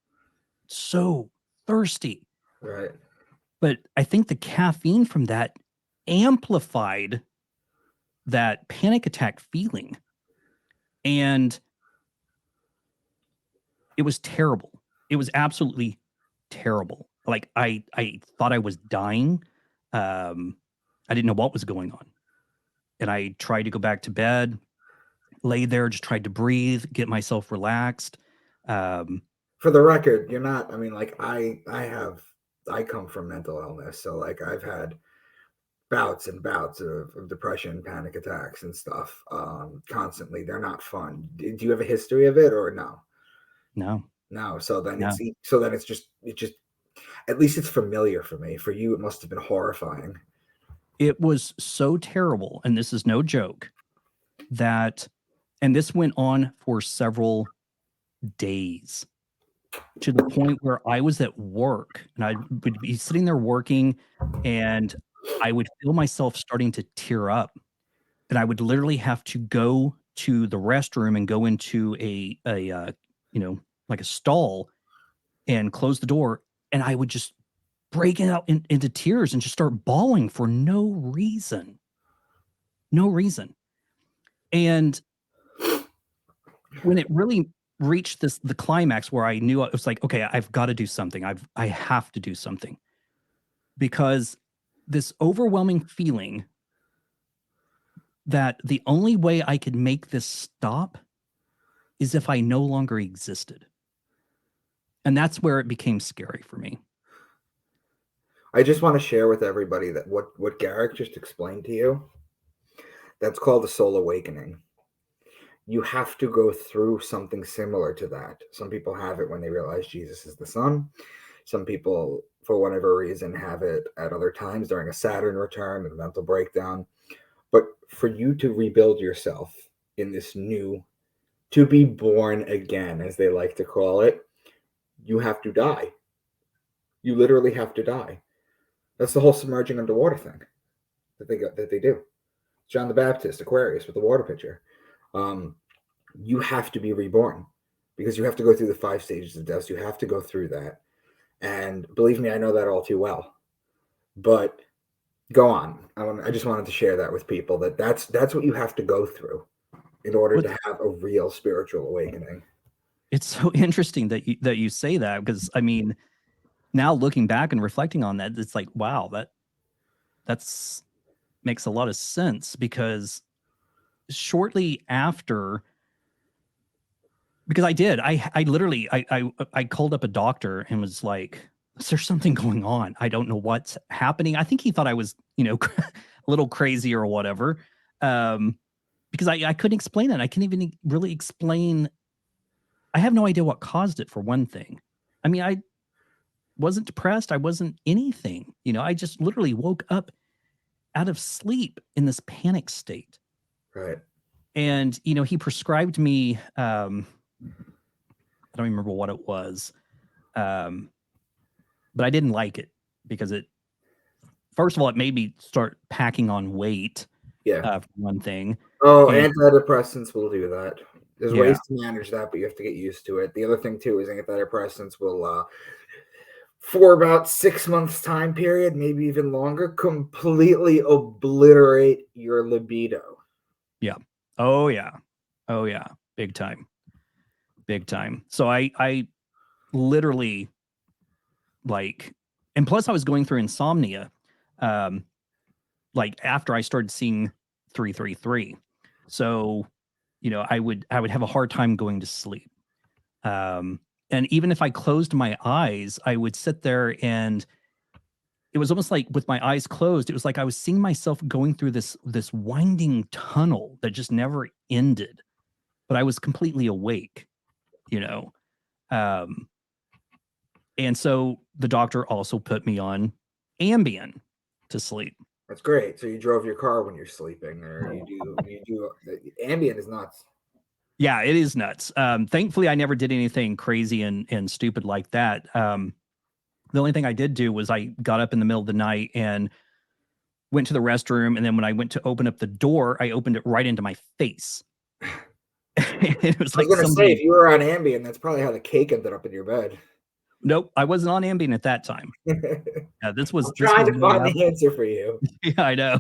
so thirsty. Right. But I think the caffeine from that amplified that panic attack feeling. And it was terrible. It was absolutely terrible. Like I thought I was dying. I didn't know what was going on. And I tried to go back to bed, lay there, just tried to breathe, get myself relaxed. For the record, you're not, I mean, like I come from mental illness. So like I've had bouts and bouts of depression, panic attacks and stuff constantly. They're not fun. Do you have a history of it or no? No. So then No. it's just at least it's familiar for me. For you, it must have been horrifying. It was so terrible, and this is no joke, and this went on for several days, to the point where I was at work and I would be sitting there working, and I would feel myself starting to tear up, and I would literally have to go to the restroom and go into a like a stall and close the door, and I would just break out into tears and just start bawling for no reason. No reason. And when it really reached the climax where I knew, it was like, okay, I've got to do something. I have to do something, because this overwhelming feeling that the only way I could make this stop is if I no longer existed. And that's where it became scary for me. I just want to share with everybody that what Garrick just explained to you, that's called the soul awakening. You have to go through something similar to that. Some people have it when they realize Jesus is the Son. Some people, for whatever reason, have it at other times during a Saturn return, a mental breakdown. But for you to rebuild yourself in this new, to be born again, as they like to call it, you have to die. You literally have to die. That's the whole submerging underwater thing that they do. John the Baptist, Aquarius with the water pitcher. You have to be reborn because you have to go through the 5 stages of death. You have to go through that. And believe me, I know that all too well. But go on. I just wanted to share that with people, that's what you have to go through in order to have a real spiritual awakening. It's so interesting that you say that, because I mean, now looking back and reflecting on that, it's like, wow, that's makes a lot of sense, because shortly after, because I literally I called up a doctor and was like, is there something going on? I don't know what's happening. I think he thought I was, a little crazy or whatever. Because I couldn't explain it. I couldn't even really explain. I have no idea what caused it, for one thing. I mean, I wasn't depressed. I wasn't anything. I just literally woke up out of sleep in this panic state. Right. And, he prescribed me, I don't remember what it was. But I didn't like it because first of all, it made me start packing on weight. Yeah. For one thing. Oh, And, antidepressants will do that. There's yeah. ways to manage that, but you have to get used to it. The other thing too is antidepressants will, for about 6 months time period, maybe even longer, completely obliterate your libido. Yeah. Oh yeah. Oh yeah. Big time. Big time. So I literally, like, and plus I was going through insomnia, like after I started seeing 333. So, I would have a hard time going to sleep. And even if I closed my eyes, I would sit there, and it was almost like with my eyes closed, it was like I was seeing myself going through this winding tunnel that just never ended, but I was completely awake, you know. And so the doctor also put me on Ambien to sleep. That's great. So you drove your car when you're sleeping, or you do Ambien is nuts. Yeah, it is nuts. Thankfully, I never did anything crazy and stupid like that. The only thing I did do was I got up in the middle of the night and went to the restroom. And then when I went to open up the door, I opened it right into my face. It was I was like gonna say, if somebody. you were on Ambien, that's probably how the cake ended up in your bed. Nope, I wasn't on Ambien at that time. This was I'm trying to way find up. the answer for you. Yeah, I know.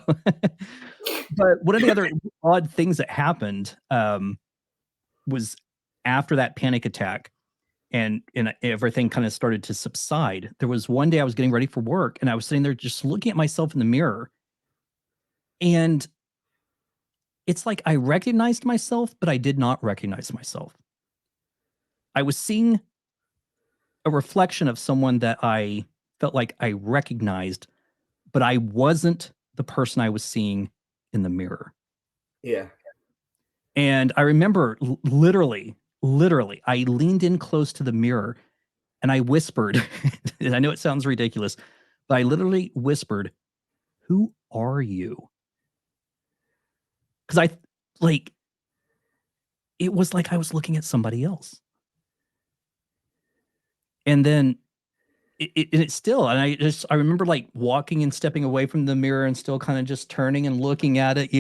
But one of the other odd things that happened was after that panic attack and everything kind of started to subside. There was one day I was getting ready for work and I was sitting there just looking at myself in the mirror. And it's like I recognized myself, but I did not recognize myself. I was seeing a reflection of someone that I felt like I recognized, but I wasn't the person I was seeing in the mirror. Yeah. And I remember literally, I leaned in close to the mirror and I whispered, and I know it sounds ridiculous, but I literally whispered, "Who are you?" Because like, it was like I was looking at somebody else. And then it's still, and I remember like walking and stepping away from the mirror and still kind of just turning and looking at it,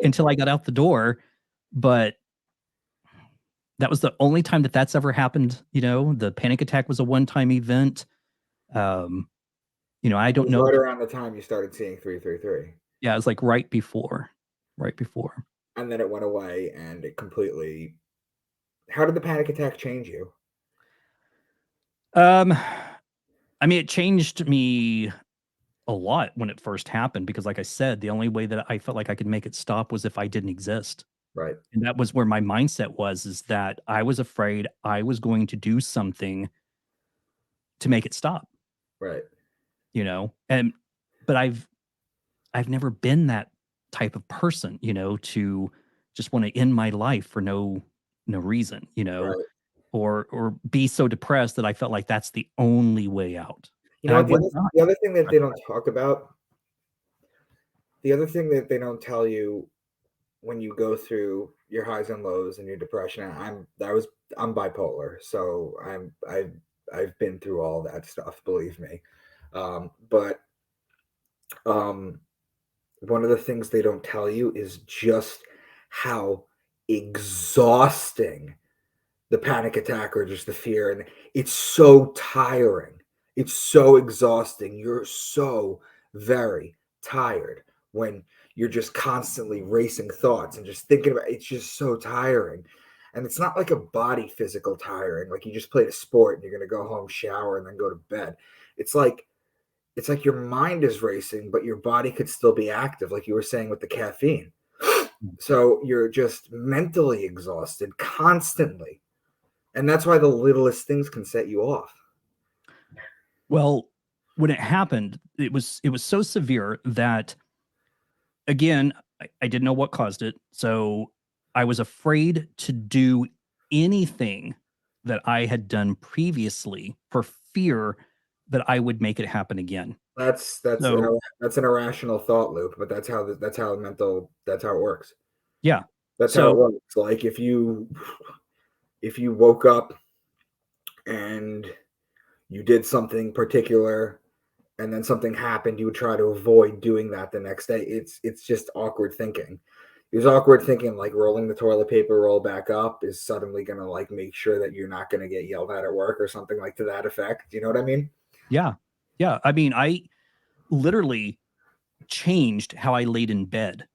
until I got out the door. But that was the only time that that's ever happened. The panic attack was a one-time event. Um, I It don't was know. right around the time you started seeing 333. Yeah, it was like right before. Right before. And then it went away and it completely. How did the panic attack change you? Um, I mean, it changed me a lot when it first happened because, like I said, the only way that I felt like I could make it stop was if I didn't exist. Right. And that was where my mindset was, is that I was afraid I was going to do something to make it stop, Right. And but I've never been that type of person, to just want to end my life for no reason, Right. or be so depressed that I felt like that's the only way out. You And know I what? was not. The other thing that they don't talk about, the other thing that they don't tell you when you go through your highs and lows and your depression. I'm bipolar, so I've been through all that stuff. Believe me. But one of the things they don't tell you is just how exhausting the panic attack or just the fear, and it's so tiring. It's so exhausting. You're so very tired when you're just constantly racing thoughts and just thinking about it. It's just so tiring. And it's not like a body physical tiring, like you just played a sport and you're going to go home, shower, and then go to bed. It's like your mind is racing, but your body could still be active, like you were saying with the caffeine. So you're just mentally exhausted constantly. And that's why the littlest things can set you off. Well, when it happened, it was so severe that, again, I didn't know what caused it. So I was afraid to do anything that I had done previously for fear that I would make it happen again. That's So that's an irrational thought loop, but that's how it works. yeah. That's how it So works. Like if you woke up and you did something particular and then something happened, you would try to avoid doing that the next day. It's just awkward thinking. It was awkward thinking, like rolling the toilet paper roll back up is suddenly gonna like make sure that you're not gonna get yelled at work or something like to that effect. You know what I mean? yeah. Yeah. I mean, I literally changed how I laid in bed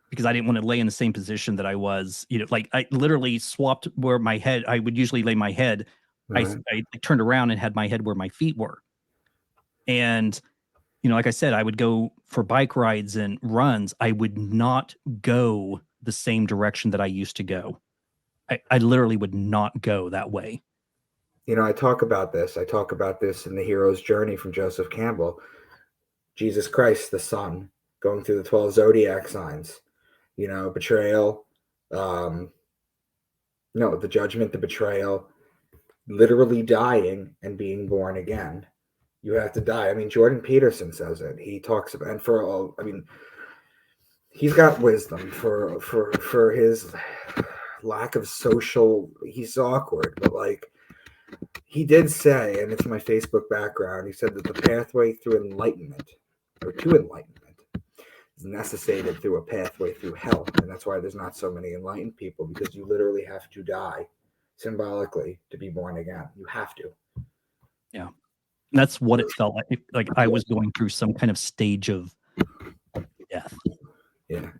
because I didn't want to lay in the same position that I was, like I literally swapped where my head, I would usually lay my head. I turned around and had my head where my feet were. And, like I said, I would go for bike rides and runs. I would not go the same direction that I used to go. I literally would not go that way. I talk about this. I talk about this in the hero's journey from Joseph Campbell. Jesus Christ, the Son, going through the 12 zodiac signs. Betrayal. No, the judgment, the betrayal, literally dying and being born again. You have to die. I mean, Jordan Peterson says it. He talks about, and for all, I mean, he's got wisdom for his lack of social. He's awkward, but like he did say, and it's my Facebook background. He said that the pathway through enlightenment, or to enlightenment, is necessitated through a pathway through hell, and that's why there's not so many enlightened people, because you literally have to die symbolically to be born again. You have to. Yeah, that's what it felt like. Like I was going through some kind of stage of death. Yeah.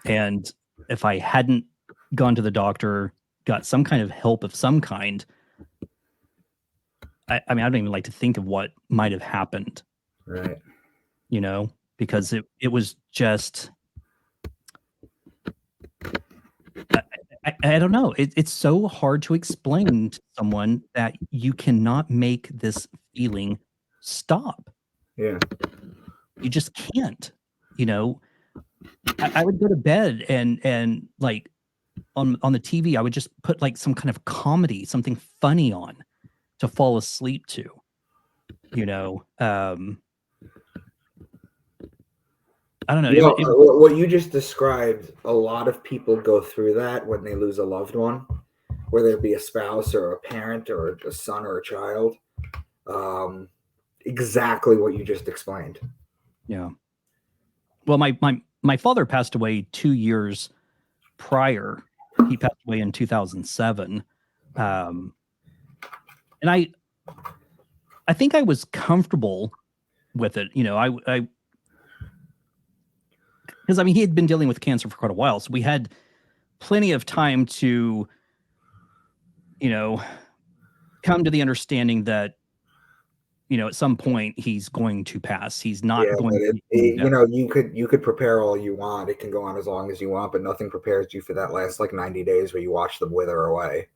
And if I hadn't gone to the doctor, got some kind of help of some kind, I mean, I don't even like to think of what might have happened. Right. You know, because it was just, I don't know. It's so hard to explain to someone that you cannot make this feeling stop. Yeah. You just can't. You know, I would go to bed and like on the TV, I would just put like some kind of comedy, something funny on to fall asleep to. You know, I don't know. You know, what you just described, a lot of people go through that when they lose a loved one, whether it be a spouse or a parent or a son or a child. Exactly what you just explained. Yeah. Well, my father passed away 2 years prior. He passed away in 2007. And I think I was comfortable with it. You know, I because I mean, he had been dealing with cancer for quite a while, so we had plenty of time to, you know, come to the understanding that, you know, at some point he's going to pass. He's not going to be you know, you could prepare all you want. It can go on as long as you want, but nothing prepares you for that last like 90 days where you watch them wither away.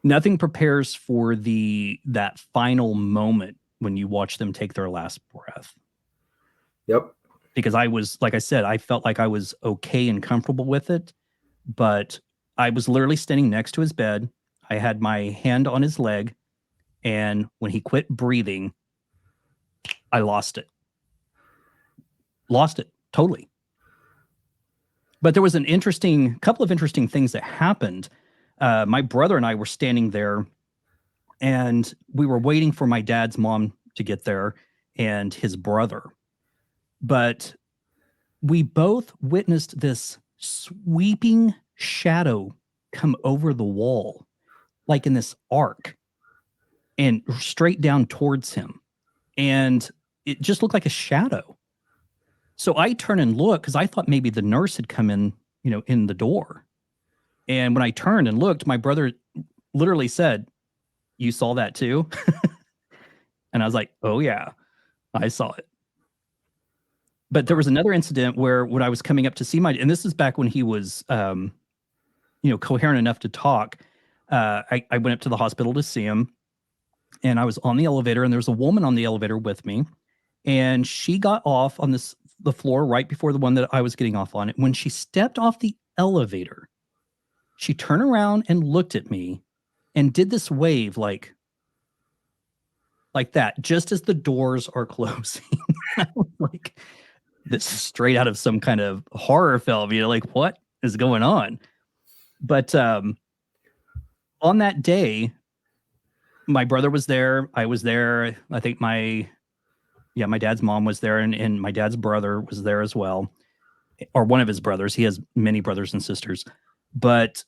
Nothing prepares for that final moment when you watch them take their last breath. Yep. Because I was, like I said, I felt like I was okay and comfortable with it, but I was literally standing next to his bed. I had my hand on his leg, and when he quit breathing, I lost it. Lost it totally. But there was couple of interesting things that happened. My brother and I were standing there, and we were waiting for my dad's mom to get there and his brother. But we both witnessed this sweeping shadow come over the wall, like in this arc, and straight down towards him. And it just looked like a shadow. So I turn and look because I thought maybe the nurse had come in, you know, in the door. And when I turned and looked, my brother literally said, "You saw that too?" And I was like, "Oh yeah, I saw it." But there was another incident where when I was coming up to see and this is back when he was, you know, coherent enough to talk. I went up to the hospital to see him, and I was on the elevator, and there was a woman on the elevator with me, and she got off on the floor right before the one that I was getting off on. When she stepped off the elevator, she turned around and looked at me and did this wave like that, just as the doors are closing. I was like, this is straight out of some kind of horror film, you know, like what is going on? But on that day, my brother was there. I was there. I think my dad's mom was there, and my dad's brother was there as well, or one of his brothers. He has many brothers and sisters. But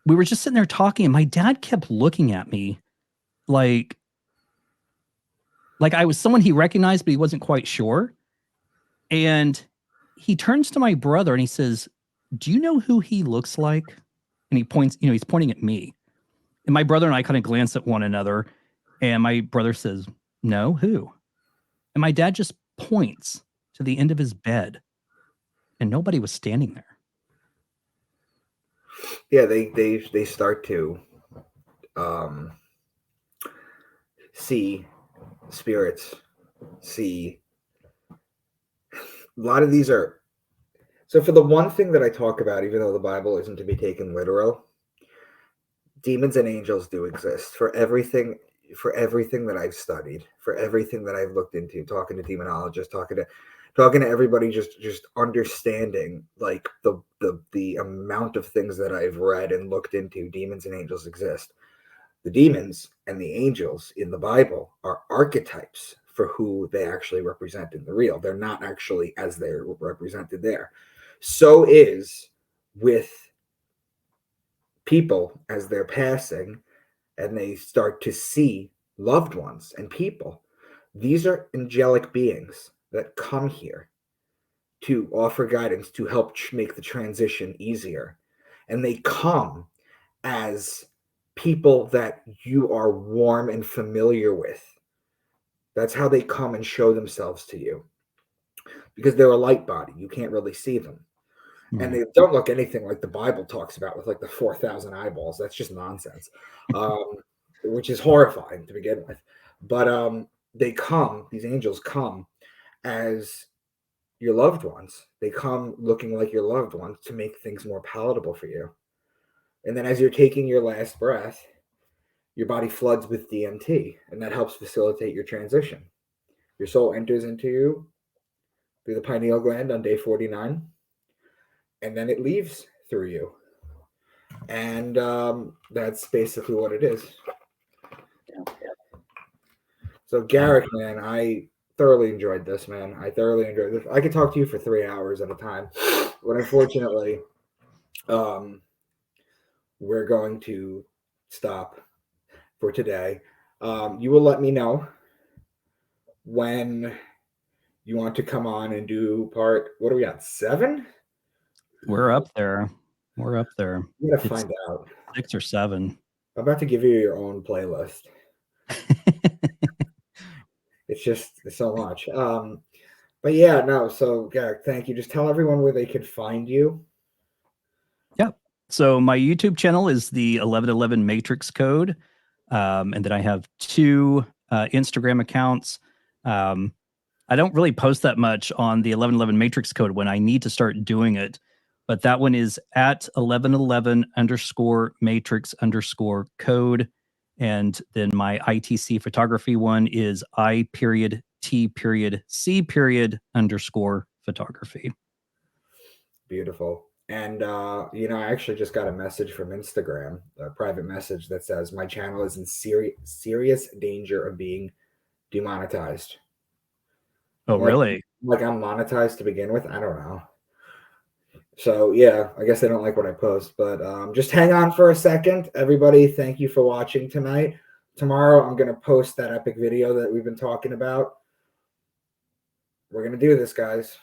we were just sitting there talking, and my dad kept looking at me like I was someone he recognized, but he wasn't quite sure. And he turns to my brother and he says, "Do you know who he looks like?" And he points, you know, he's pointing at me. And my brother and I kind of glance at one another. And my brother says, "No, who?" And my dad just points to the end of his bed. And nobody was standing there. Yeah, they start to see spirits, see a lot of these are. So for the one thing that I talk about, even though the Bible isn't to be taken literal, demons and angels do exist. For everything that I've studied, for everything that I've looked into, talking to demonologists, talking to everybody, just understanding like the amount of things that I've read and looked into. Demons and angels exist. The demons and the angels in the Bible are archetypes for who they actually represent in the real. They're not actually as they're represented there. So is with people as they're passing and they start to see loved ones and people. These are angelic beings that come here to offer guidance, to help make the transition easier. And they come as people that you are warm and familiar with. That's how they come and show themselves to you, because they're a light body. You can't really see them. And they don't look anything like the Bible talks about with like the 4,000 eyeballs. That's just nonsense, which is horrifying to begin with. But they come, these angels come as your loved ones. They come looking like your loved ones to make things more palatable for you. And then as you're taking your last breath, your body floods with DMT, and that helps facilitate your transition. Your soul enters into you through the pineal gland on day 49, and then it leaves through you. And that's basically what it is. So Garrick, man, I thoroughly enjoyed this, man. I thoroughly enjoyed this. I could talk to you for 3 hours at a time, but unfortunately, we're going to stop for today. You will let me know when you want to come on and do part, what are we at, 7? We're up there. We're up there. I'm going to find out. 6 or 7. I'm about to give you your own playlist. It's just so much. But yeah, no. So Garrick, thank you. Just tell everyone where they could find you. Yep. So my YouTube channel is the 1111 Matrix Code. And then I have 2 Instagram accounts. I don't really post that much on the 1111 Matrix Code when I need to start doing it. But that one is at 1111_Matrix_code. And then my ITC photography one is I.T.C.C_photography. Beautiful. And, I actually just got a message from Instagram, a private message that says my channel is in serious danger of being demonetized. Oh, really? Like I'm monetized to begin with? I don't know. So, yeah, I guess they don't like what I post. But just hang on for a second. Everybody, thank you for watching tonight. Tomorrow, I'm going to post that epic video that we've been talking about. We're going to do this, guys.